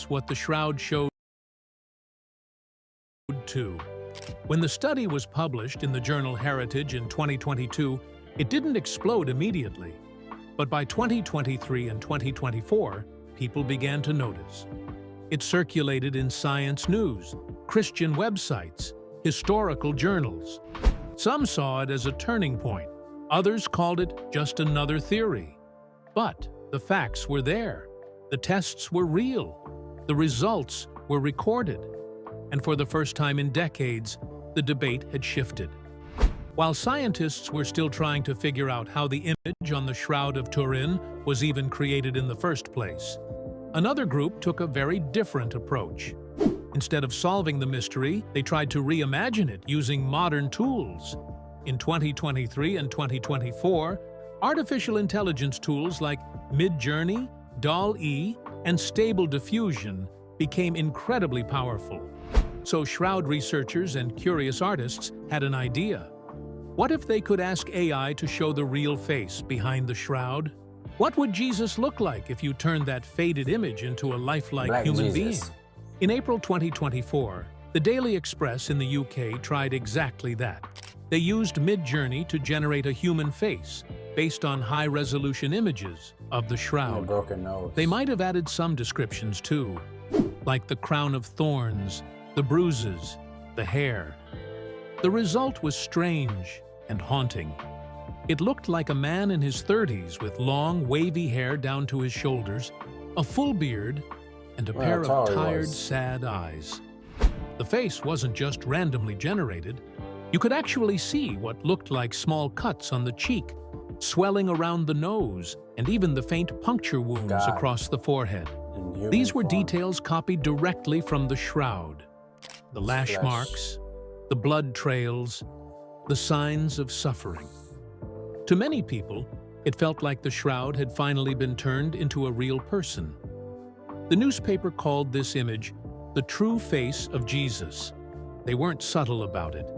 what the shroud showed. 2. When the study was published in the journal Heritage in 2022, it didn't explode immediately. But by 2023 and 2024, people began to notice. It circulated in science news, Christian websites, historical journals. Some saw it as a turning point. Others called it just another theory. But the facts were there. The tests were real. The results were recorded. And for the first time in decades, the debate had shifted. While scientists were still trying to figure out how the image on the Shroud of Turin was even created in the first place, another group took a very different approach. Instead of solving the mystery, they tried to reimagine it using modern tools. In 2023 and 2024, artificial intelligence tools like Midjourney, DALL-E, and Stable Diffusion became incredibly powerful. So Shroud researchers and curious artists had an idea. What if they could ask AI to show the real face behind the shroud? What would Jesus look like if you turned that faded image into a lifelike human being? In April 2024, the Daily Express in the UK tried exactly that. They used Midjourney to generate a human face based on high-resolution images of the shroud. Broken nose. They might have added some descriptions too, like the crown of thorns, the bruises, the hair. The result was strange and haunting. It looked like a man in his 30s with long, wavy hair down to his shoulders, a full beard, and a pair of tired, sad eyes. The face wasn't just randomly generated. You could actually see what looked like small cuts on the cheek, swelling around the nose, and even the faint puncture wounds across the forehead. These were details copied directly from the shroud. The lash marks, the blood trails, the signs of suffering. To many people, it felt like the shroud had finally been turned into a real person. The newspaper called this image the true face of Jesus. They weren't subtle about it.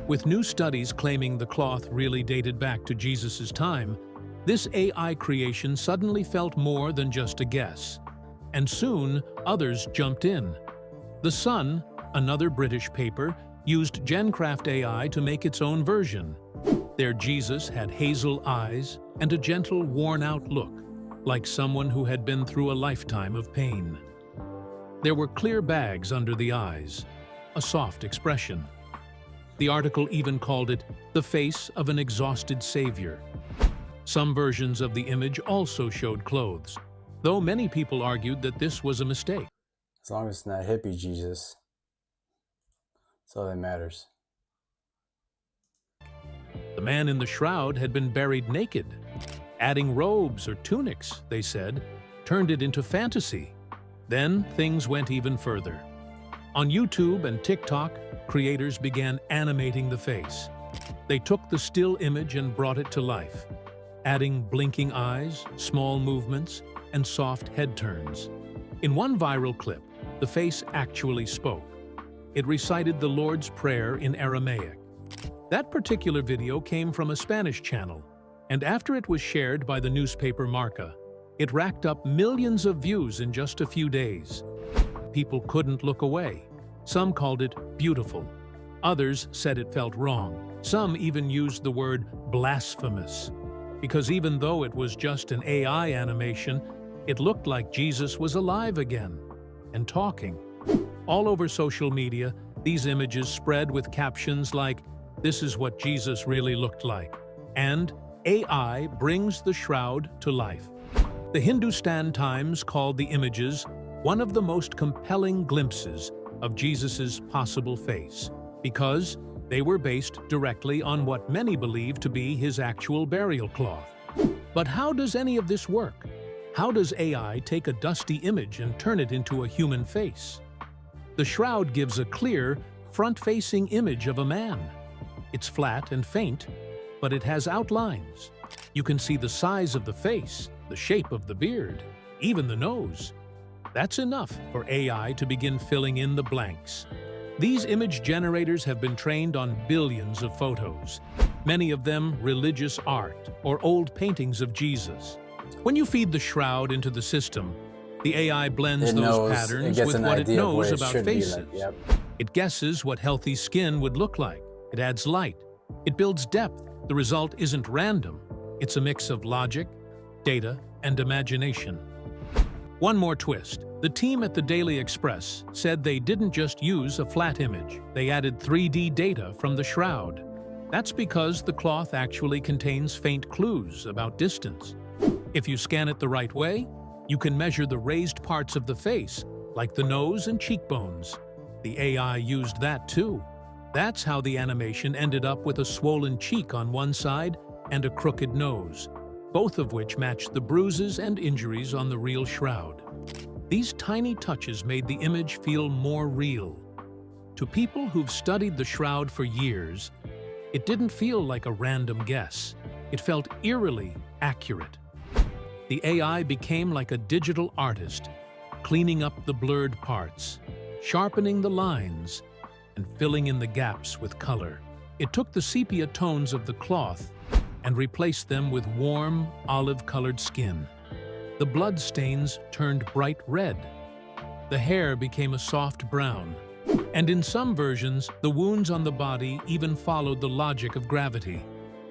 With new studies claiming the cloth really dated back to Jesus' time, this AI creation suddenly felt more than just a guess. And soon, others jumped in. The Sun, another British paper, used GenCraft AI to make its own version. Their Jesus had hazel eyes and a gentle, worn-out look, like someone who had been through a lifetime of pain. There were clear bags under the eyes, a soft expression. The article even called it the face of an exhausted savior. Some versions of the image also showed clothes, though many people argued that this was a mistake. As long as it's not hippie Jesus, that's all that matters. The man in the shroud had been buried naked. Adding robes or tunics, they said, turned it into fantasy. Then things went even further. On YouTube and TikTok, creators began animating the face. They took the still image and brought it to life, adding blinking eyes, small movements, and soft head turns. In one viral clip, the face actually spoke. It recited the Lord's Prayer in Aramaic. That particular video came from a Spanish channel, and after it was shared by the newspaper Marca, it racked up millions of views in just a few days. People couldn't look away. Some called it beautiful. Others said it felt wrong. Some even used the word blasphemous, because even though it was just an AI animation, it looked like Jesus was alive again and talking. All over social media, these images spread with captions like, "This is what Jesus really looked like," and "AI brings the shroud to life." The Hindustan Times called the images one of the most compelling glimpses of Jesus's possible face, because they were based directly on what many believe to be his actual burial cloth. But how does any of this work? How does AI take a dusty image and turn it into a human face? The shroud gives a clear, front-facing image of a man. It's flat and faint, but it has outlines. You can see the size of the face, the shape of the beard, even the nose. That's enough for AI to begin filling in the blanks. These image generators have been trained on billions of photos, many of them religious art or old paintings of Jesus. When you feed the shroud into the system, The AI blends those patterns with what it knows about faces. It guesses what healthy skin would look like. It adds light. It builds depth. The result isn't random. It's a mix of logic, data, and imagination. One more twist. The team at the Daily Express said they didn't just use a flat image. They added 3D data from the shroud. That's because the cloth actually contains faint clues about distance. If you scan it the right way, you can measure the raised parts of the face, like the nose and cheekbones. The AI used that too. That's how the animation ended up with a swollen cheek on one side and a crooked nose, both of which matched the bruises and injuries on the real shroud. These tiny touches made the image feel more real. To people who've studied the shroud for years, it didn't feel like a random guess. It felt eerily accurate. The AI became like a digital artist, cleaning up the blurred parts, sharpening the lines, and filling in the gaps with color. It took the sepia tones of the cloth and replaced them with warm, olive-colored skin. The blood stains turned bright red. The hair became a soft brown. And in some versions, the wounds on the body even followed the logic of gravity.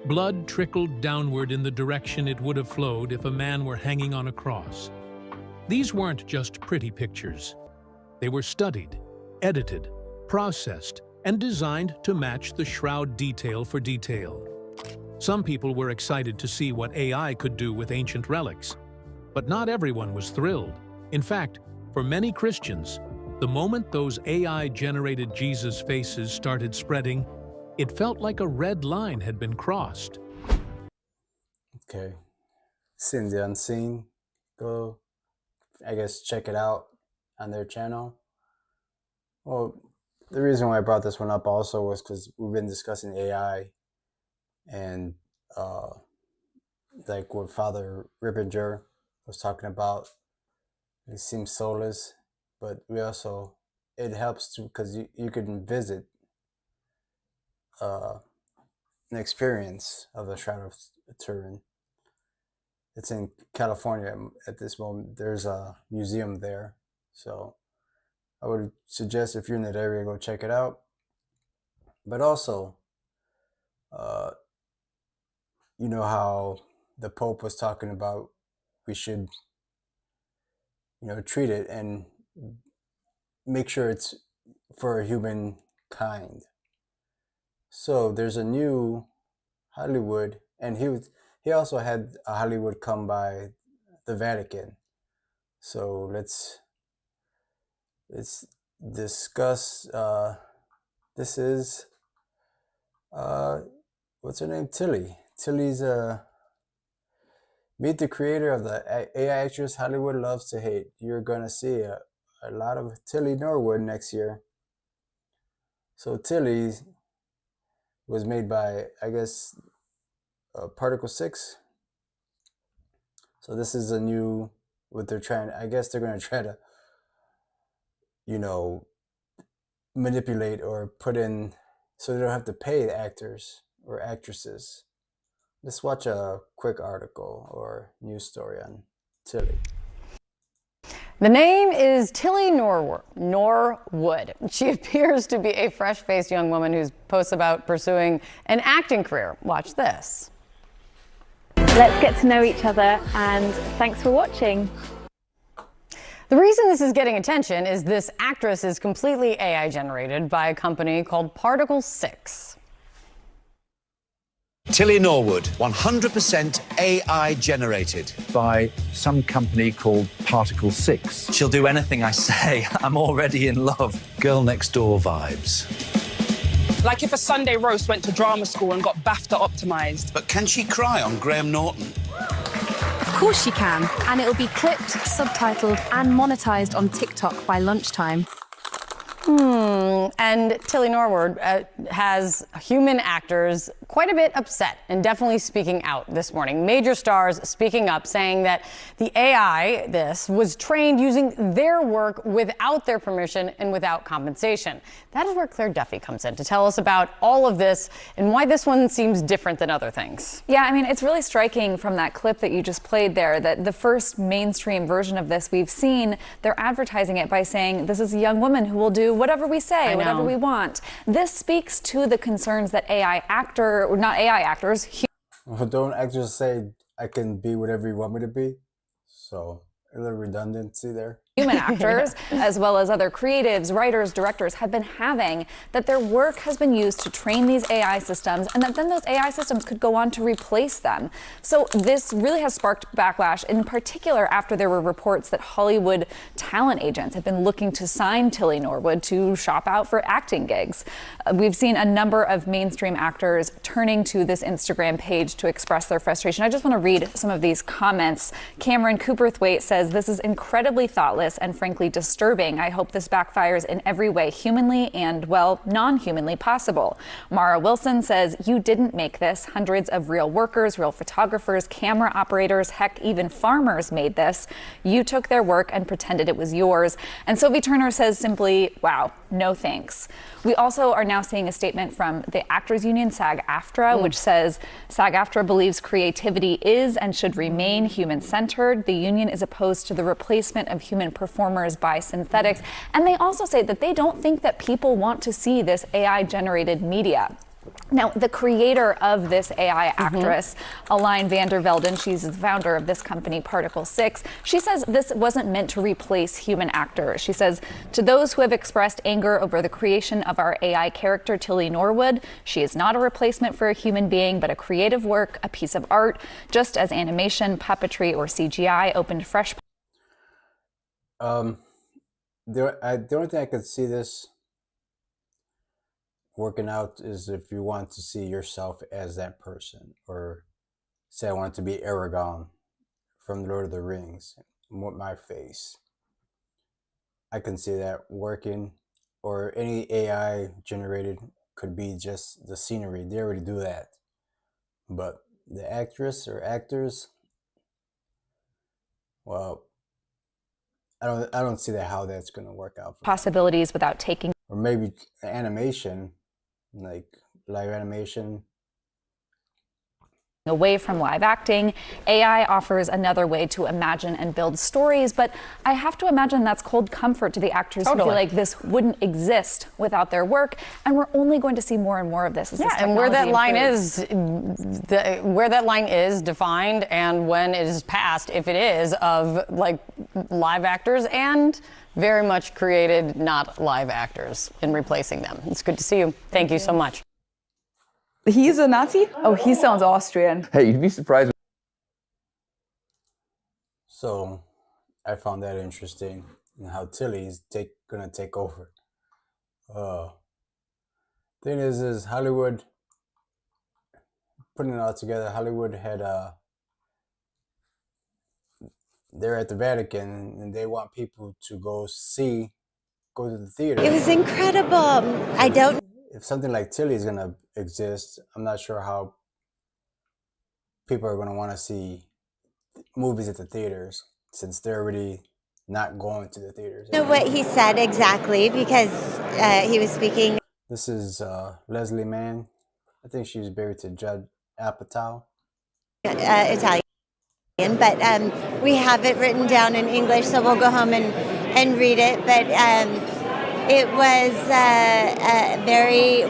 Blood trickled downward in the direction it would have flowed if a man were hanging on a cross. These weren't just pretty pictures. They were studied, edited, processed, and designed to match the shroud detail for detail. Some people were excited to see what AI could do with ancient relics, but not everyone was thrilled. In fact, for many Christians, the moment those AI-generated Jesus faces started spreading, it felt like a red line had been crossed. Okay. Seen the Unseen. Go, I guess, check it out on their channel. Well, the reason why I brought this one up also was because we've been discussing AI and like what Father Rippinger was talking about. It seems soulless, but we also, it helps to, because you can visit an experience of the Shroud of Turin. It's in California at this moment. There's a museum there, so I would suggest if you're in that area, go check it out. But also, you know how the Pope was talking about we should, treat it and make sure it's for humankind. So there's a new Hollywood, and he also had a Hollywood come by the Vatican. So let's discuss. This is what's her name? Tilly. Tilly's meet the creator of the AI actress Hollywood loves to hate. You're gonna see a lot of Tilly Norwood next year. So Tilly was made by, I guess, Particle 6. So this is a new, what they're trying, I guess they're going to try to, manipulate or put in so they don't have to pay the actors or actresses. Let's watch a quick article or news story on Tilly. The name is Tilly Norwood. She appears to be a fresh-faced young woman who posts about pursuing an acting career. Watch this. Let's get to know each other, and thanks for watching. The reason this is getting attention is this actress is completely AI generated by a company called Particle 6. Tilly Norwood, 100% AI generated. By some company called Particle 6. She'll do anything I say. I'm already in love. Girl next door vibes. Like if a Sunday roast went to drama school and got BAFTA optimized. But can she cry on Graham Norton? Of course she can. And it'll be clipped, subtitled, and monetized on TikTok by lunchtime. And Tilly Norwood has human actors quite a bit upset and definitely speaking out this morning. Major stars speaking up, saying that the AI, was trained using their work without their permission and without compensation. That is where Claire Duffy comes in to tell us about all of this and why this one seems different than other things. Yeah, I mean, it's really striking from that clip that you just played there that the first mainstream version of this we've seen, they're advertising it by saying this is a young woman who will do whatever we say, whatever we want. This speaks to the concerns that Well, don't actors say I can be whatever you want me to be? So a little redundancy there. Human actors, as well as other creatives, writers, directors, have been having, that their work has been used to train these AI systems, and that then those AI systems could go on to replace them. So this really has sparked backlash, in particular after there were reports that Hollywood talent agents have been looking to sign Tilly Norwood to shop out for acting gigs. We've seen a number of mainstream actors turning to this Instagram page to express their frustration. I just want to read some of these comments. Cameron Cooperthwaite says, "This is incredibly thoughtless and frankly disturbing. I hope this backfires in every way humanly and, well, non-humanly possible." Mara Wilson says, "You didn't make this. Hundreds of real workers, real photographers, camera operators, heck, even farmers made this. You took their work and pretended it was yours." And Sophie Turner says simply, wow, no thanks. We also are now seeing a statement from the Actors Union, SAG-AFTRA, which says SAG-AFTRA believes creativity is and should remain human-centered. The union is opposed to the replacement of human performers by synthetics. And they also say that they don't think that people want to see this AI-generated media. Now, the creator of this AI actress, Aline van der Velden, she's the founder of this company, Particle 6, she says this wasn't meant to replace human actors. She says, "To those who have expressed anger over the creation of our AI character, Tilly Norwood, she is not a replacement for a human being, but a creative work, a piece of art, just as animation, puppetry, or CGI opened fresh." The only thing I could see this working out is if you want to see yourself as that person, or say I want to be Aragorn from Lord of the Rings with my face. I can see that working, or any AI generated could be just the scenery. They already do that. But the actress or actors, well, I don't see that how that's going to work out. Possibilities without taking. Or maybe animation, like live animation. Away from live acting, AI offers another way to imagine and build stories, but I have to imagine that's cold comfort to the actors who feel like this wouldn't exist without their work, and we're only going to see more and more of this. And where that line is defined, and when it is passed, if it is, of like live actors and very much created not live actors, in replacing them. It's good to see you. Thank you so much. He's a Nazi? Oh, he sounds Austrian. Hey, you'd be surprised. So I found that interesting, and how Tilly's gonna take over. Thing is Hollywood, putting it all together, Hollywood had they're at the Vatican, and they want people to go to the theater. It was incredible. I don't. If something like Tilly is gonna exist, I'm not sure how people are gonna want to see movies at the theaters, since they're already not going to the theaters. I don't know what he said exactly, because he was speaking. This is Leslie Mann. I think she was married to Judd Apatow. Italian, but we have it written down in English, so we'll go home and read it. But it was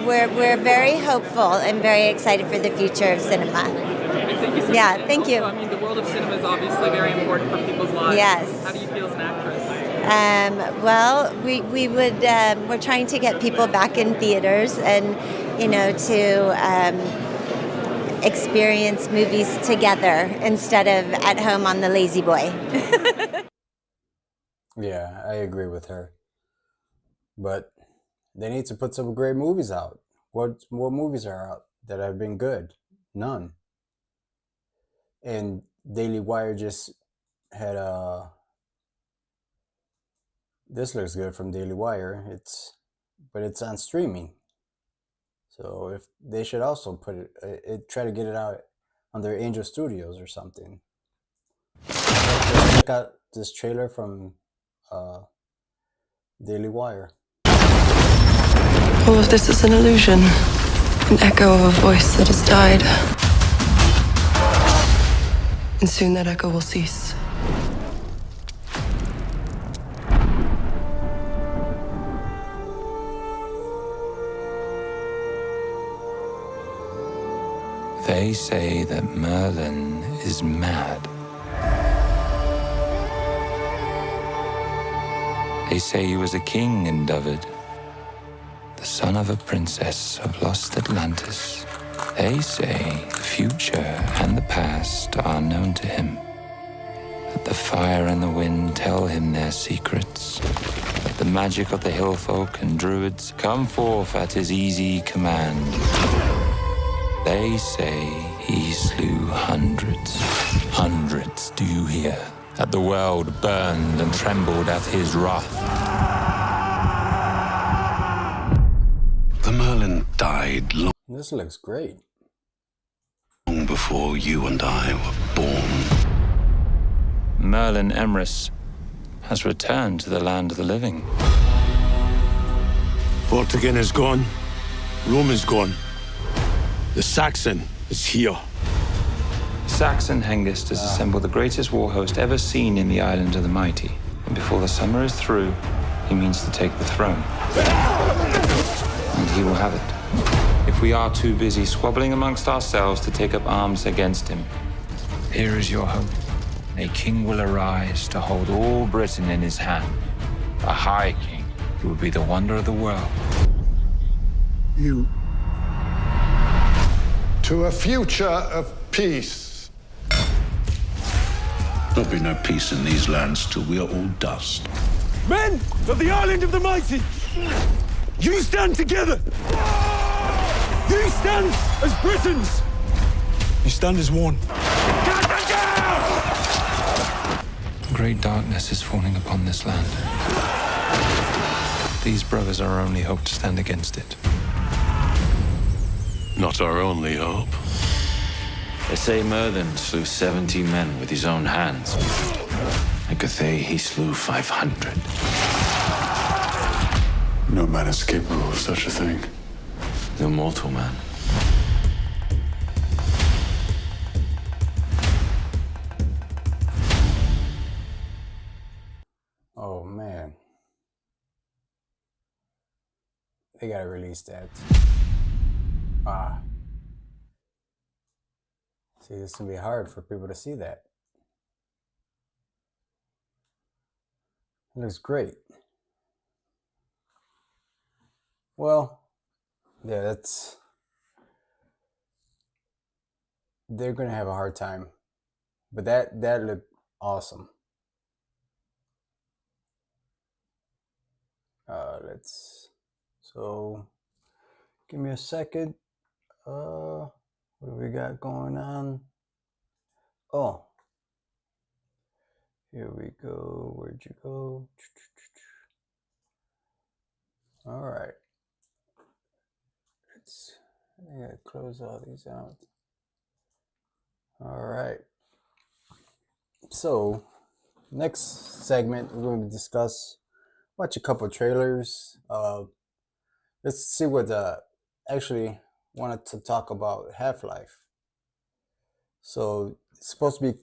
we're very hopeful and very excited for the future of cinema. Thank you so much. Yeah, thank you. I mean, the world of cinema is obviously very important for people's lives. Yes. How do you feel as an actress? Well, we would we're trying to get people back in theaters, and to experience movies together instead of at home on the lazy boy. Yeah, I agree with her. But they need to put some great movies out. What movies are out that have been good? None. And Daily Wire just had this looks good from Daily Wire. But it's on streaming. So if they should also put it try to get it out on their Angel Studios or something. Let's check out this trailer from Daily Wire. All of this is an illusion, an echo of a voice that has died. And soon that echo will cease. They say that Merlin is mad. They say he was a king in David, the son of a princess of lost Atlantis. They say the future and the past are known to him, that the fire and the wind tell him their secrets. The magic of the hill folk and druids come forth at his easy command. They say he slew hundreds. Hundreds, do you hear? That the world burned and trembled at his wrath. The Merlin died long This looks great. before you and I were born. Merlin Emrys has returned to the land of the living. Vortigern is gone. Rome is gone. The Saxon is here. Saxon Hengist has assembled the greatest war host ever seen in the Island of the Mighty. And before the summer is through, he means to take the throne. And he will have it. If we are too busy squabbling amongst ourselves to take up arms against him, here is your hope. A king will arise to hold all Britain in his hand. A high king who will be the wonder of the world. You. To a future of peace. There'll be no peace in these lands till we are all dust. Men of the Island of the Mighty, you stand together. You stand as Britons. You stand as one. Great darkness is falling upon this land. These brothers are our only hope to stand against it. Not our only hope. They say Merlin slew 70 men with his own hands. At Cathay, he slew 500. No man is capable of such a thing. The mortal man. Oh man. They gotta release that. See, this can be hard for people to see that. It looks great. Well, yeah, they're gonna have a hard time. But that looked awesome. So give me a second. What do we got going on? Oh, here we go. Where'd you go? All right. I gotta close all these out. All right. So next segment, we're going to watch a couple of trailers. Let's see what actually wanted to talk about Half-Life. So it's supposed to be,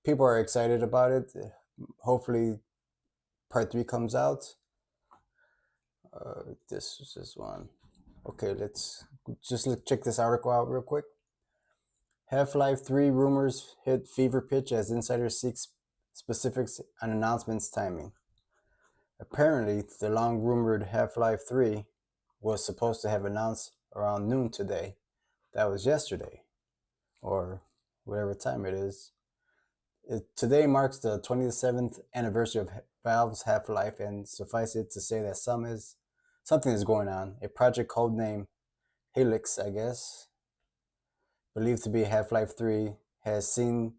people are excited about it. Hopefully part 3 comes out. This is this one. Okay, let's check this article out real quick. Half-Life 3 rumors hit fever pitch as insiders seek specifics on announcements timing. Apparently, the long-rumored Half-Life 3 was supposed to have announced around noon today. That was yesterday, or whatever time it is. Today marks the 27th anniversary of Valve's Half-Life, and suffice it to say that something is going on. A project codename Helix, I guess, believed to be Half-Life 3, has seen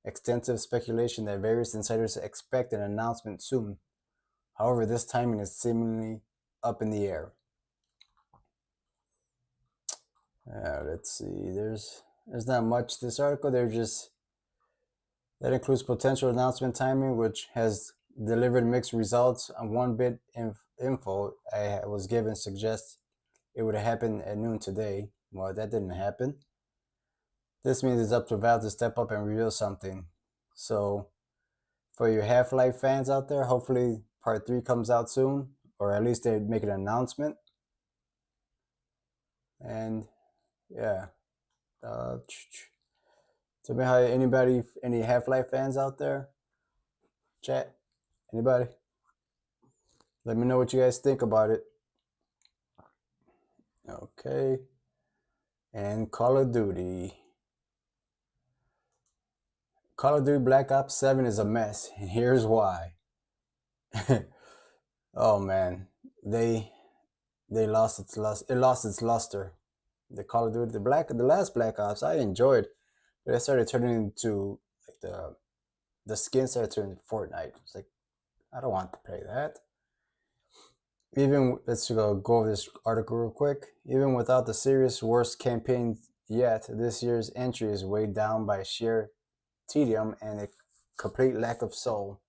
extensive speculation that various insiders expect an announcement soon. However, this timing is seemingly up in the air. Let's see. There's not much to this article. That includes potential announcement timing, which has delivered mixed results. On one bit info I was given suggests it would happen at noon today. Well, that didn't happen. This means it's up to Valve to step up and reveal something. So for your Half-Life fans out there, hopefully part 3 comes out soon, or at least they make an announcement. And yeah, tell me how any Half-Life fans out there? Chat, anybody? Let me know what you guys think about it. Okay, and Call of Duty Black Ops 7 is a mess, and here's why. Oh man, they lost its luster. The Call of Duty, the last Black Ops, I enjoyed, but it started turning into like the skin started turning into Fortnite. It's like, I don't want to play that. Even, let's go over this article real quick. Even without the serious worst campaign yet, this year's entry is weighed down by sheer tedium and a complete lack of soul.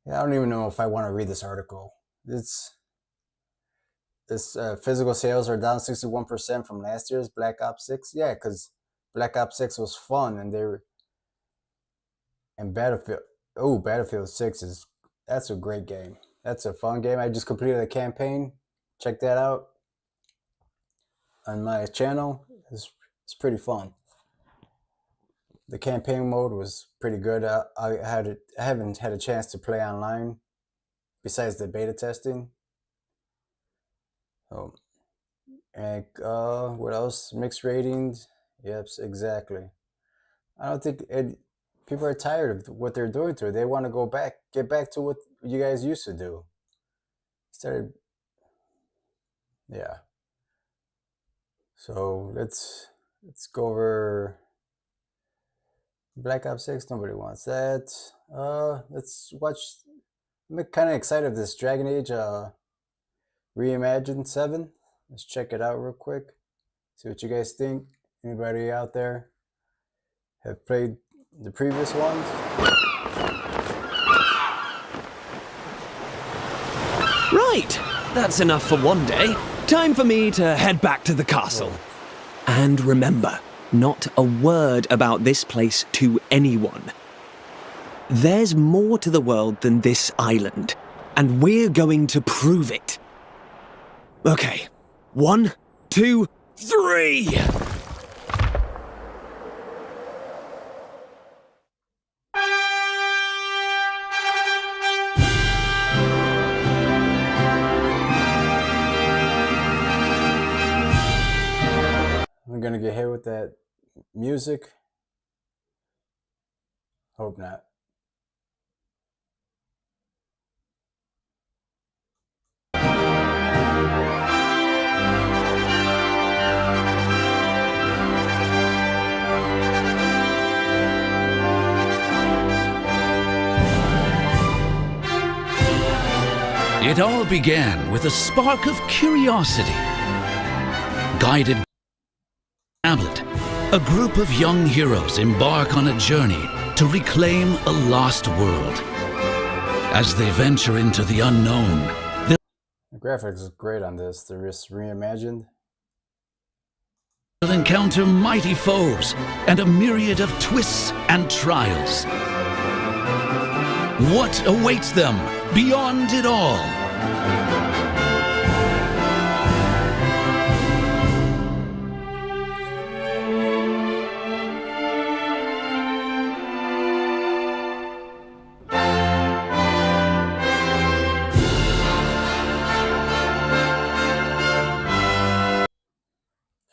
Yeah, I don't even know if I want to read this article. Physical sales are down 61% from last year's Black Ops 6. Yeah, because Black Ops 6 was fun, and Battlefield 6 that's a great game. That's a fun game. I just completed a campaign. Check that out on my channel. It's pretty fun. The campaign mode was pretty good. I haven't had a chance to play online besides the beta testing. Oh, and what else? Mixed ratings. Yep, exactly. I don't think people are tired of what they're doing to it. They want to get back to what you guys used to do. Yeah. So let's go over Black Ops 6. Nobody wants that. Let's watch. I'm kind of excited of this Dragon Age Reimagined 7. Let's check it out real quick. See what you guys think. Anybody out there have played the previous ones? Right, that's enough for one day. Time for me to head back to the castle. And remember, not a word about this place to anyone. There's more to the world than this island, and we're going to prove it. Okay, 1, 2, 3! I'm gonna get hit with that music. Hope not. It all began with a spark of curiosity. Guided tablet, a group of young heroes embark on a journey to reclaim a lost world. As they venture into the unknown, the graphics is great on this. They're just reimagined. They'll encounter mighty foes and a myriad of twists and trials. What awaits them beyond it all?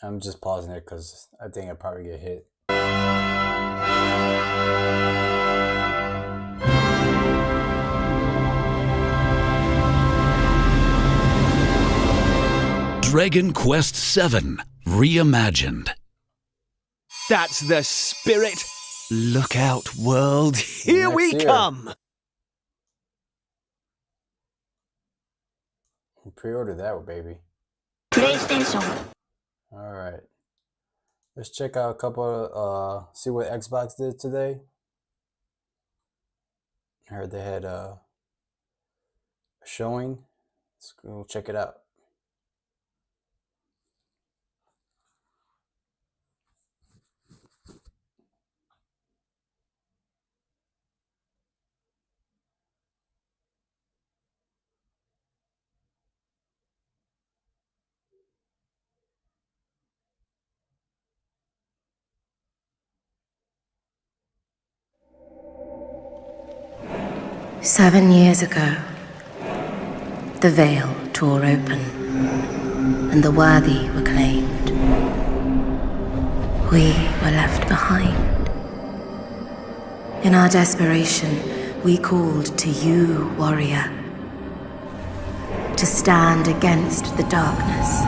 I'm just pausing it because I think I'll probably get hit. Dragon Quest VII Reimagined. That's the spirit. Look out, world. Here we come. Pre-order that, baby. PlayStation. All right. Let's check out a couple, see what Xbox did today. I heard they had a showing. Let's go check it out. "7 years ago, the veil tore open, and the worthy were claimed. We were left behind. In our desperation, we called to you, warrior, to stand against the darkness.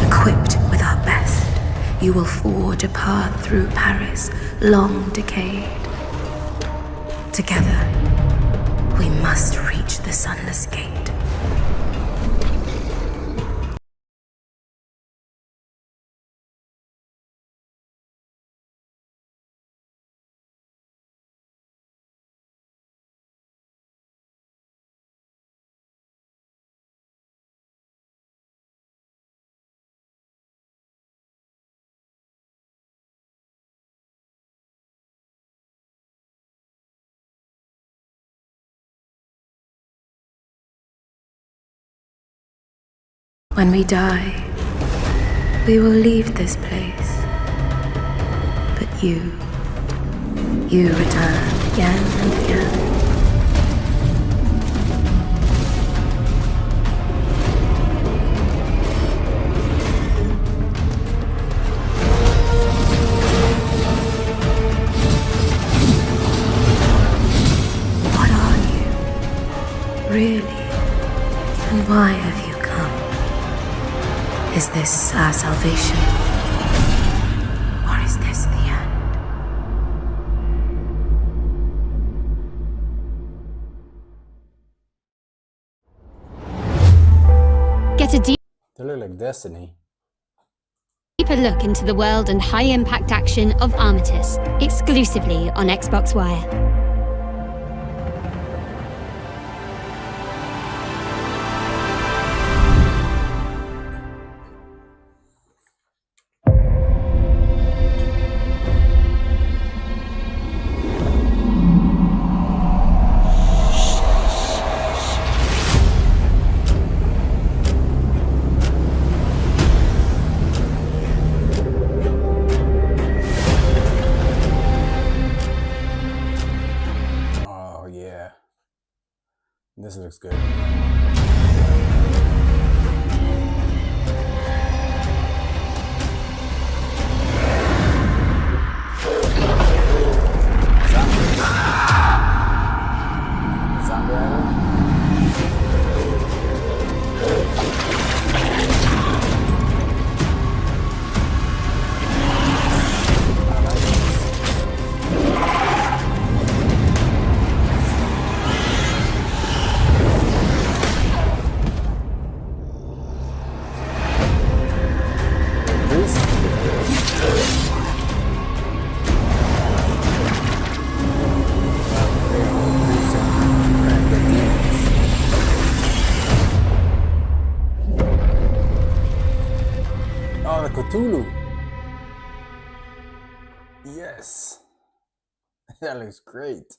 Equipped with our best, you will forge a path through Paris, long decayed. Together, we must reach the sunless gate. When we die, we will leave this place. But you return again and again. What are you, really? And why have you come? Is this our salvation? Or is this the end? Get a They look like Destiny. deeper look into the world and high-impact action of Armistice, exclusively on Xbox Wire. Oh yeah, this looks good. Zombie Island? Oh, the Cthulhu. Yes. That looks great.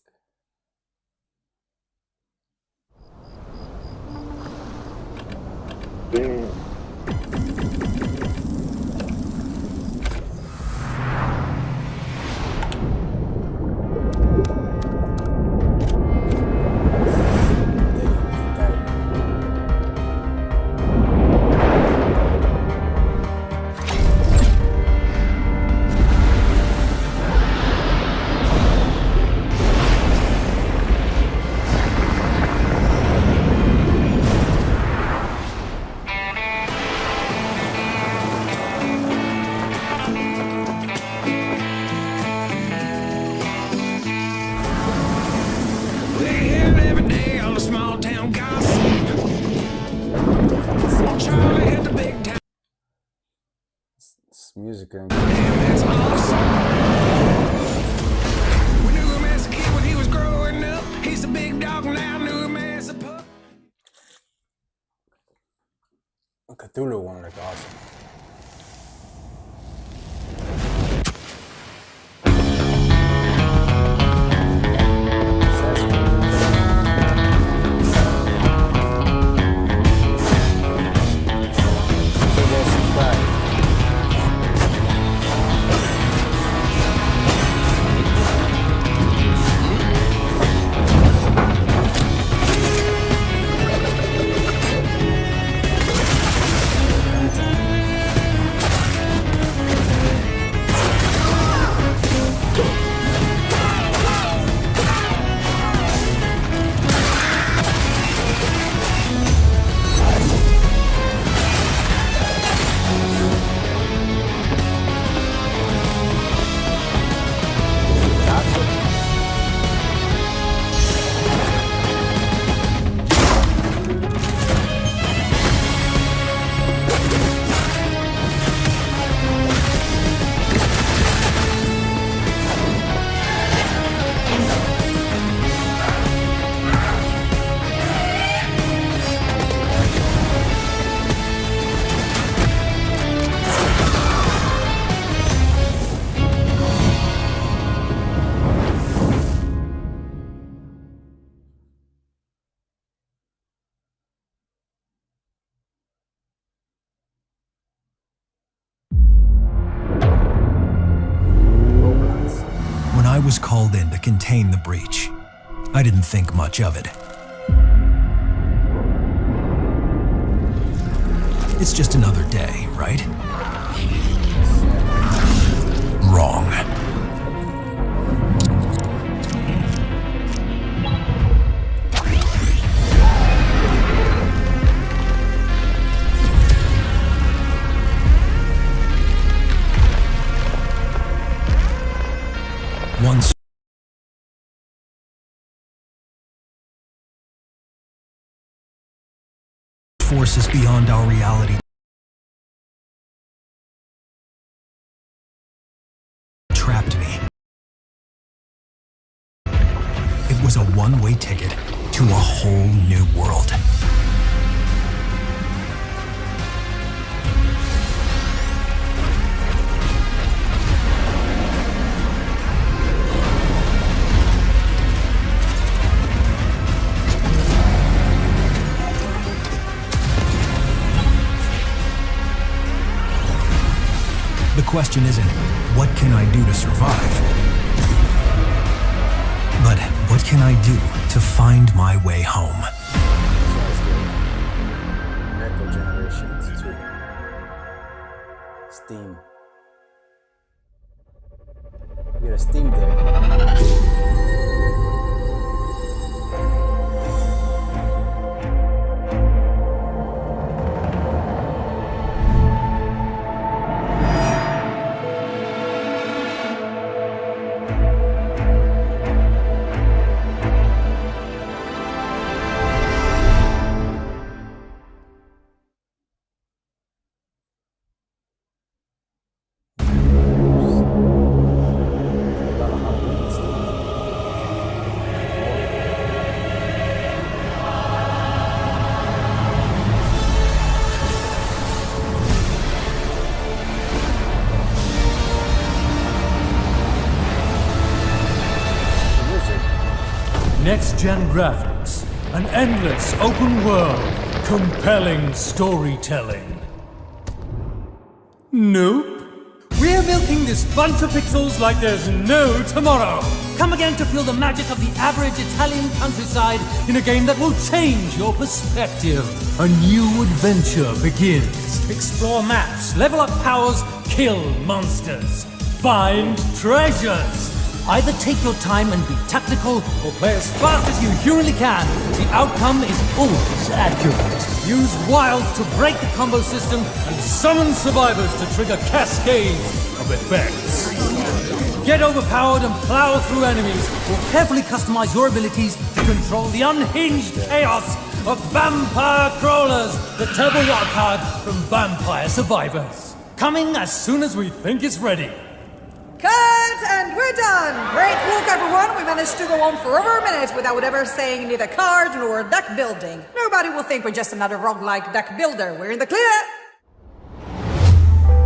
town gossip. Charlie hit the big town. It's music and That's awesome. We knew him as a kid when he was growing up. He's a big dog now, knew him as a pup. Cthulhu one looked awesome. When I was called in to contain the breach, I didn't think much of it. It's just another day, right? Wrong. Once forces beyond our reality trapped me. It was a one-way ticket to a whole new world. The question isn't, what can I do to survive? But what can I do to find my way home? Echo Generations 2. Steam. You get a Steam Deck. Next-gen graphics, an endless open world, compelling storytelling. Nope. We're milking this bunch of pixels like there's no tomorrow. Come again to feel the magic of the average Italian countryside in a game that will change your perspective. A new adventure begins. Explore maps, level up powers, kill monsters, find treasures. Either take your time and be tactical, or play as fast as you humanly can. The outcome is always accurate. Use wilds to break the combo system and summon survivors to trigger cascades of effects. Get overpowered and plow through enemies, or carefully customize your abilities to control the unhinged chaos of vampire crawlers, the turbo water card from Vampire Survivors. Coming as soon as we think it's ready. Cut, and we're done. Great work, everyone. We managed to go on for over a minute without ever saying neither card nor deck building. Nobody will think we're just another roguelike deck builder. We're in the clear.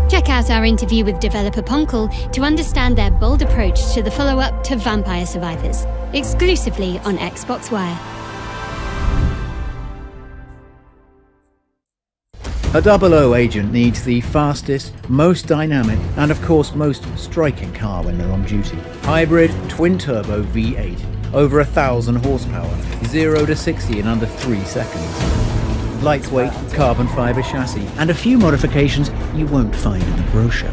Check out our interview with developer Punkle to understand their bold approach to the follow-up to Vampire Survivors, exclusively on Xbox Wire. A 00 agent needs the fastest, most dynamic, and of course most striking car when they're on duty. Hybrid twin-turbo V8, over 1,000 horsepower, 0 to 60 in under 3 seconds. Lightweight, carbon fibre chassis, and a few modifications you won't find in the brochure.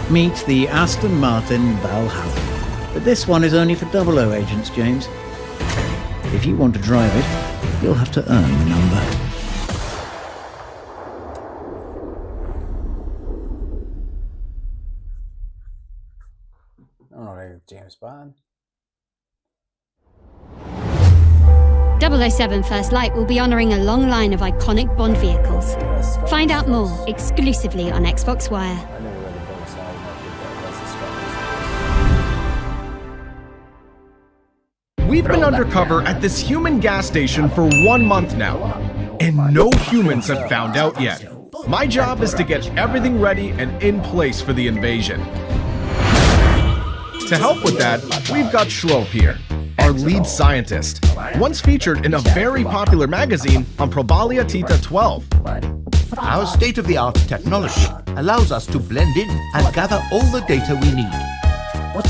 Meet the Aston Martin Valhalla. But this one is only for 00 agents, James. If you want to drive it, you'll have to earn the number. James Bond. 007 First Light will be honouring a long line of iconic Bond vehicles. Find out more exclusively on Xbox Wire. We've been undercover at this human gas station for 1 month now, and no humans have found out yet. My job is to get everything ready and in place for the invasion. To help with that, we've got Shroud here, our lead scientist, once featured in a very popular magazine on Probalia Tita 12. Our state-of-the-art technology allows us to blend in and gather all the data we need.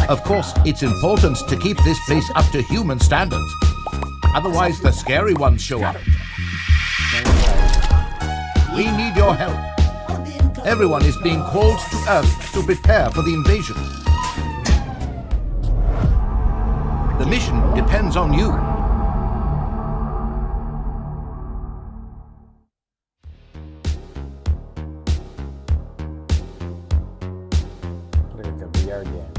Of course, it's important to keep this place up to human standards. Otherwise, the scary ones show up. We need your help. Everyone is being called to Earth to prepare for the invasion. The mission depends on you. Look at the VR game.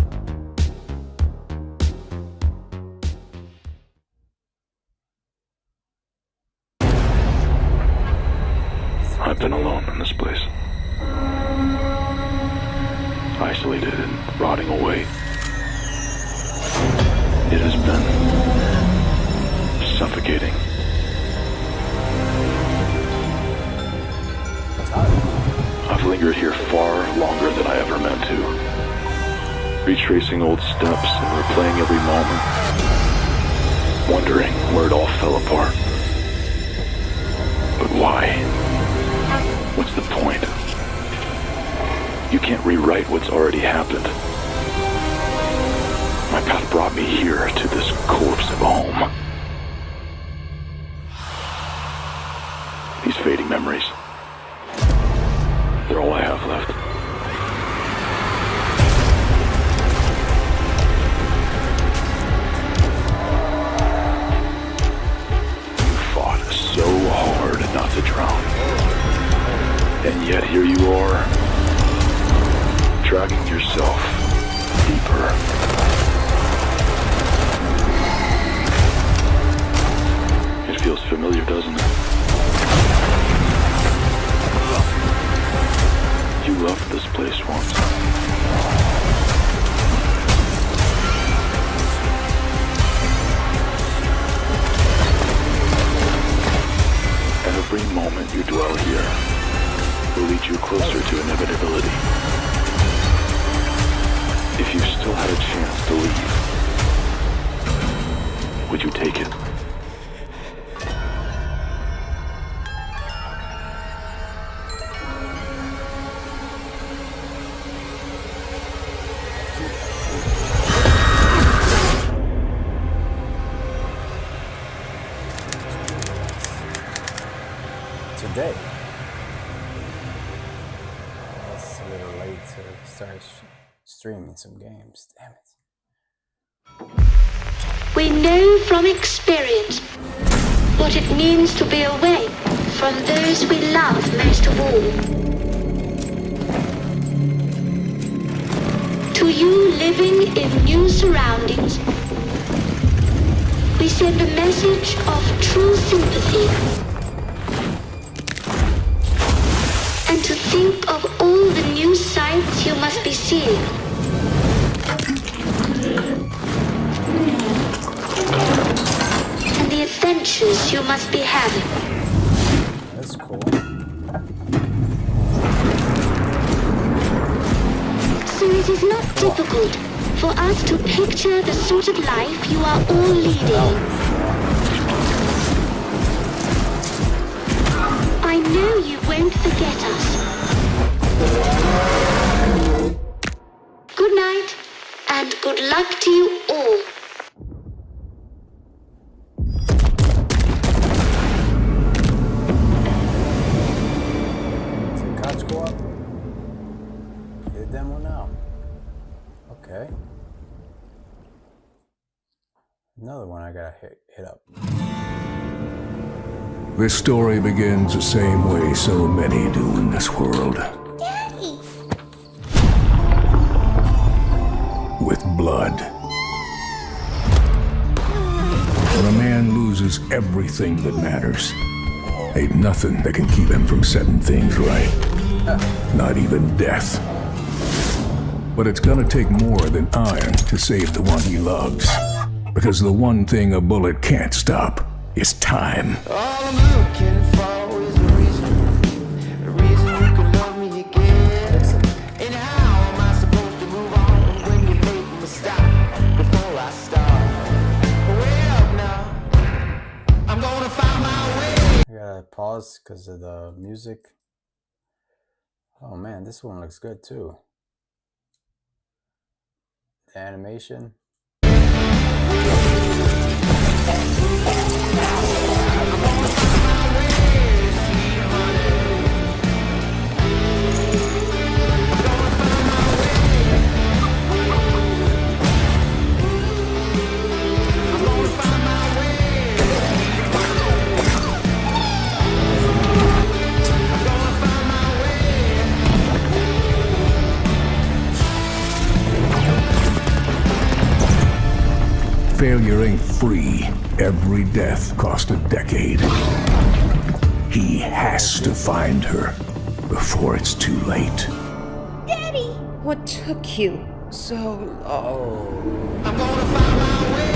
I've been alone in this place. Isolated and rotting away. It has been suffocating. I've lingered here far longer than I ever meant to. Retracing old steps and replaying every moment. Wondering where it all fell apart. But why? What's the point? You can't rewrite what's already happened. My path brought me here to this corpse of a home. These fading memories, they're all I have left. You fought so hard not to drown. And yet here you are, dragging yourself deeper. Feels familiar, doesn't it? You loved this place once. Every moment you dwell here will lead you closer to inevitability. If you still had a chance to leave, would you take it? Today. It's a little late to start streaming some games. Damn it. We know from experience what it means to be away from those we love most of all. To you living in new surroundings, we send a message of true sympathy. And to think of all the new sights you must be seeing. And the adventures you must be having. That's cool. So it is not difficult for us to picture the sort of life you are all leading. I know you won't forget us. Good night, and good luck to you all. Is it couch co-op? The demo now. Okay. Another one I gotta hit up. This story begins the same way so many do in this world. Daddy! With blood. When a man loses everything that matters, ain't nothing that can keep him from setting things right. Not even death. But it's gonna take more than iron to save the one he loves. Because the one thing a bullet can't stop is time. All I'm looking for is a reason you can love me again. And how am I supposed to move on when you make me stop before I start? Way up now, I'm gonna find my way. I gotta pause because of the music. Oh man, this one looks good too. The animation. Failure ain't free. Every death cost a decade. He has to find her before it's too late. Daddy! What took you so long? I'm gonna find my way.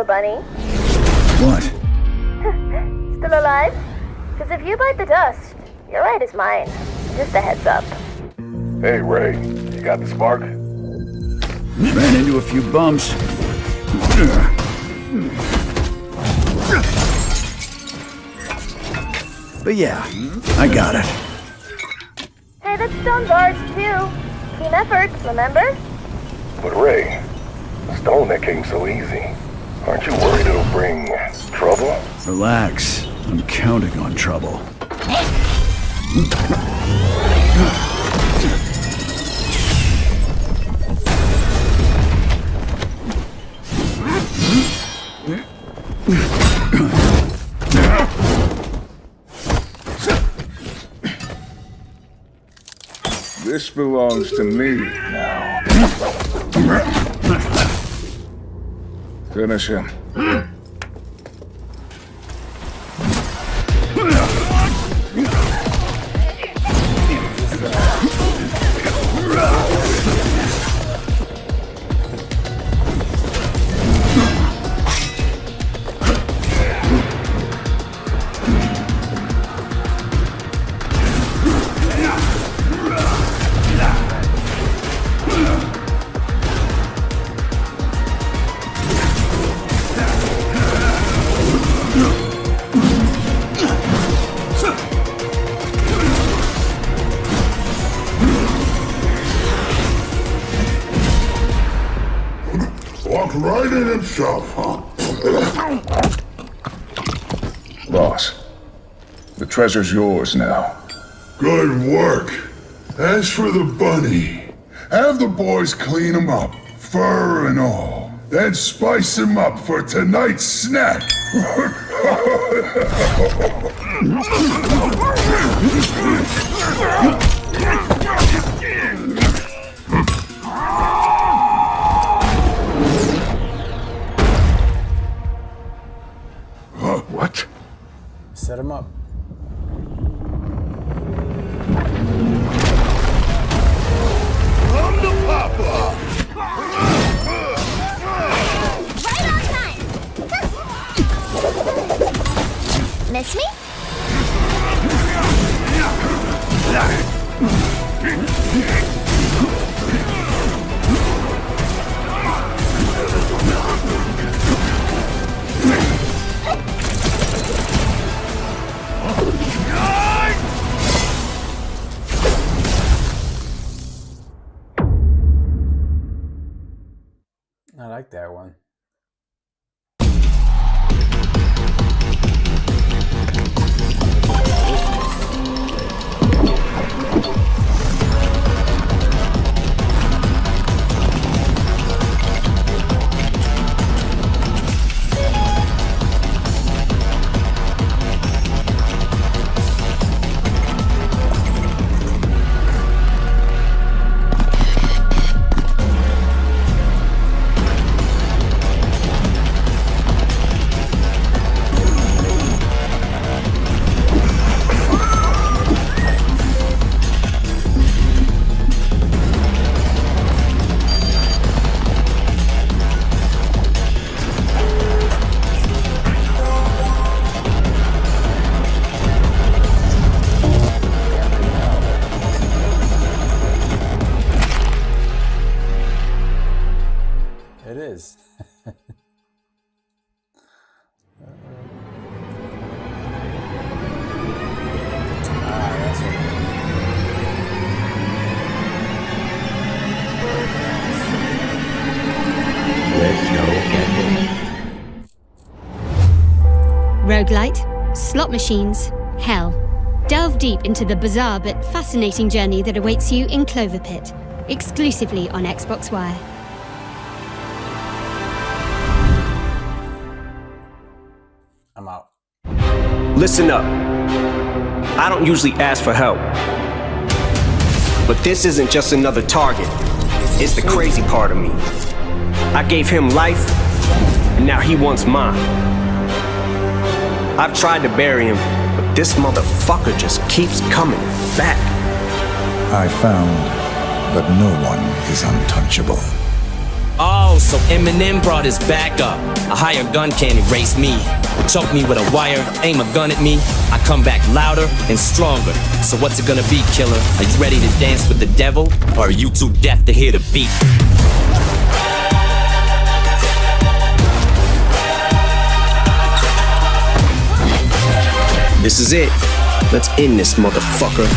Bunny. What? Still alive? Because if you bite the dust, your right is mine. Just a heads up. Hey, Ray. You got the spark? Ran into a few bumps. But yeah, I got it. Hey, that stone's ours too. Team effort, remember? But Ray, the stone that came so easy. Aren't you worried it'll bring trouble? Relax. I'm counting on trouble. This belongs to me now. Finish him. job, huh? Boss, the treasure's yours now. Good work. As for the bunny, have the boys clean him up, fur and all. Then spice him up for tonight's snack. What? Set him up. I'm the papa! Right on time! Miss me? I like that one. It is. Roguelite, slot machines, hell. Delve deep into the bizarre but fascinating journey that awaits you in Clover Pit, exclusively on Xbox Wire. I'm out. Listen up. I don't usually ask for help. But this isn't just another target. It's the crazy part of me. I gave him life, and now he wants mine. I've tried to bury him, but this motherfucker just keeps coming back. I found that no one is untouchable. Oh, so Eminem brought his back up. A higher gun can't erase me. Choke me with a wire, aim a gun at me. I come back louder and stronger. So what's it gonna be, killer? Are you ready to dance with the devil? Or are you too deaf to hear the beat? This is it. Let's end this motherfucker.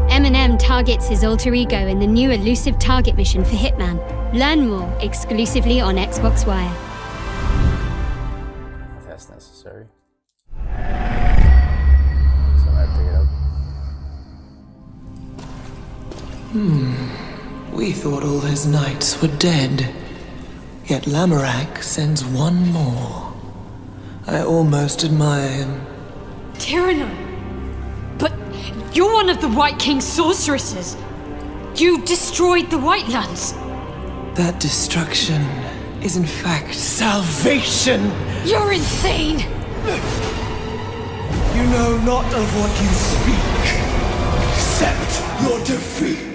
Eminem targets his alter ego in the new elusive target mission for Hitman. Learn more exclusively on Xbox Wire. If that's necessary. So I pick it up. We thought all his knights were dead. Yet Lamorak sends one more. I almost admire him. Tyranno! But you're one of the White King's sorceresses. You destroyed the White Lands. That destruction is in fact salvation! You're insane! You know not of what you speak, except your defeat.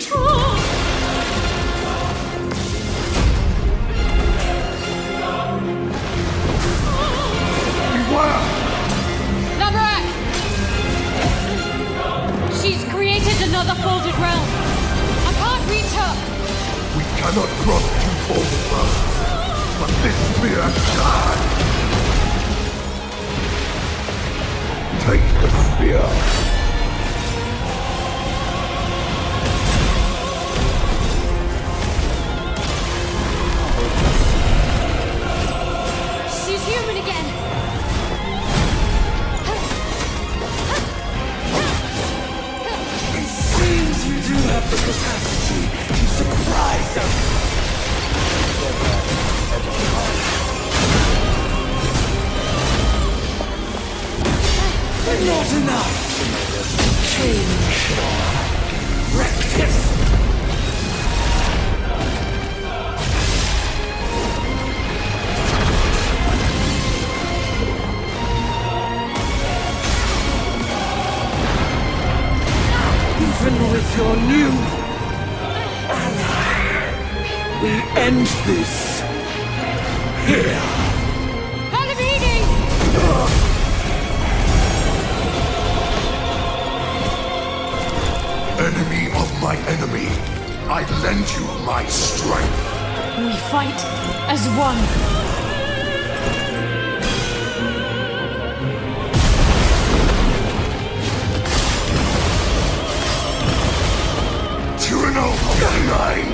Lamorak! She's created another folded realm. I can't reach her. We cannot cross two folded realms, but this spear can. Take the spear. Not enough. Change. Practice. Even with your new ally, we end this here. Enemy of my enemy, I lend you my strength. We fight as one. Tyranno of the Nine.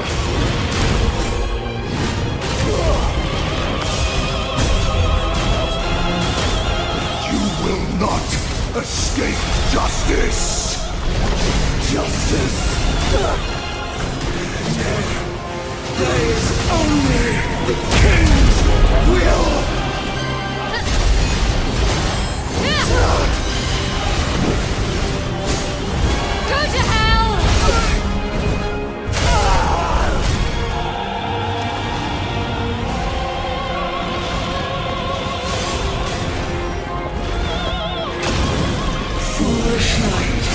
You will not escape justice. Justice. There is only the king's will. Go to hell! Foolish knight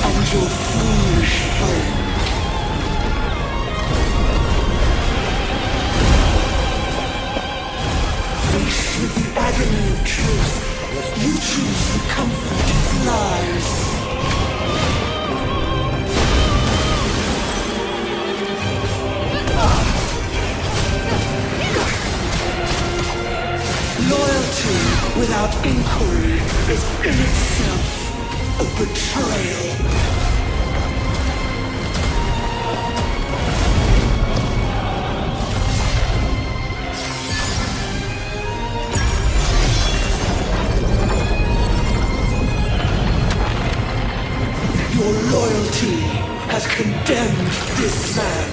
and your foolish friend. Faced with the agony of truth, you choose the comfort of lies. Loyalty without inquiry is in itself a betrayal. Your loyalty has condemned this man.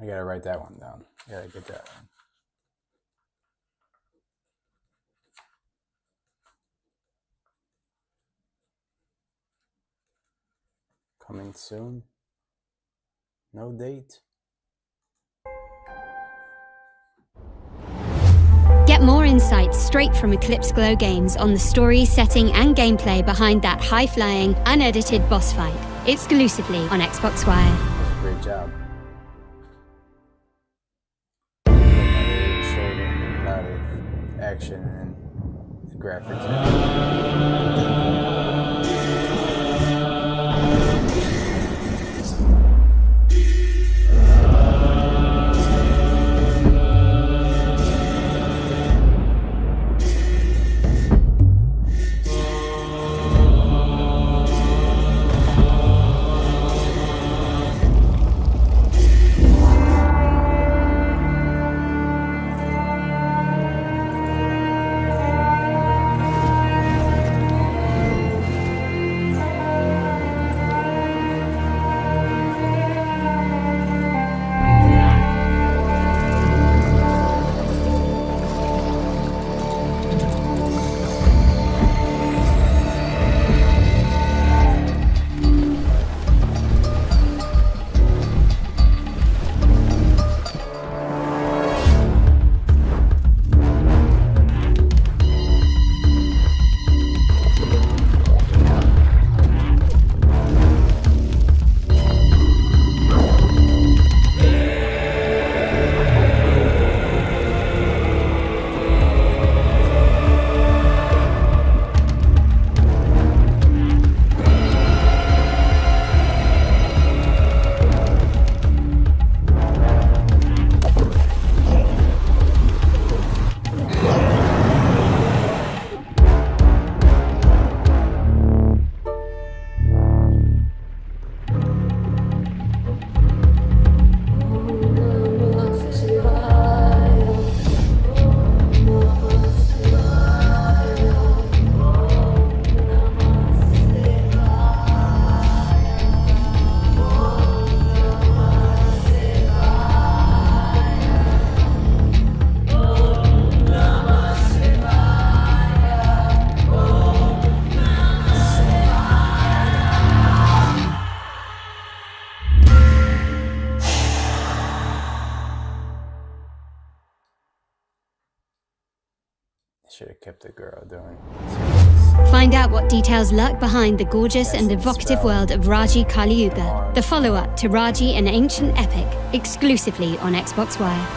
I gotta write that one down. I gotta get that one. Coming soon. No date. Get more insights straight from Eclipse Glow Games on the story, setting, and gameplay behind that high-flying, unedited boss fight, exclusively on Xbox Wire. Great job. Action and the graphics. Should have kept the girl doing. Find out what details lurk behind the gorgeous and evocative world of Raji Kali Yuga, the follow-up to Raji, an ancient epic, exclusively on Xbox Wire.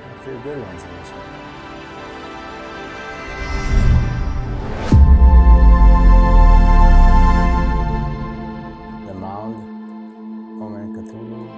A few good ones in this one. The Mound, Omen Cthulhu.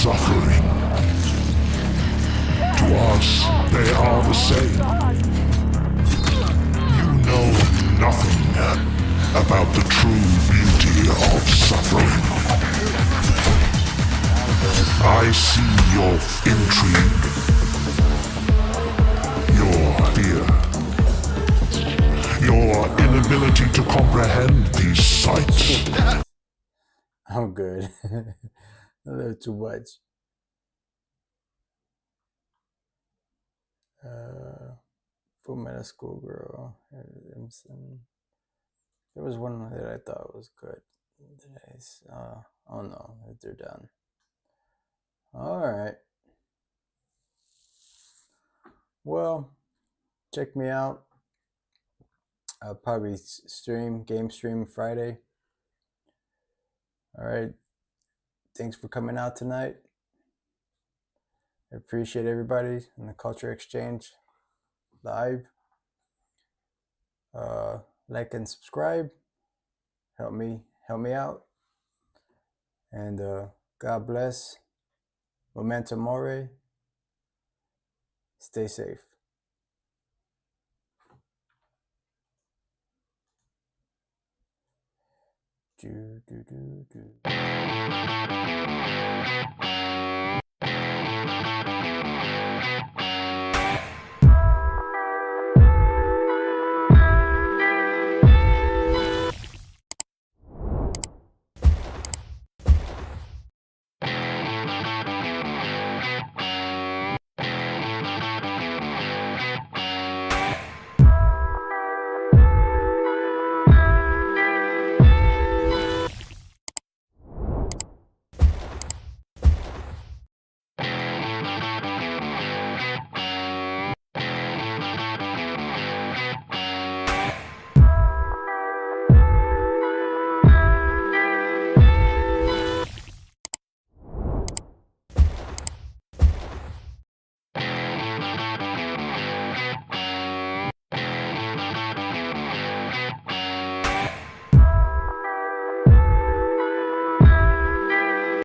Suffering. To us, they are the same. You know nothing about the true beauty of suffering. I see your intrigue, your fear, your inability to comprehend these sights. I'm good. A little too much. Full Metal Schoolgirl. There was one that I thought was good. Oh no, they're done. Alright. Well, check me out. I'll probably game stream Friday. Alright. Thanks for coming out tonight. I appreciate everybody in the Culture Exchange live. Like and subscribe. Help me out. And God bless. Memento Mori. Stay safe. Do, do, do, do.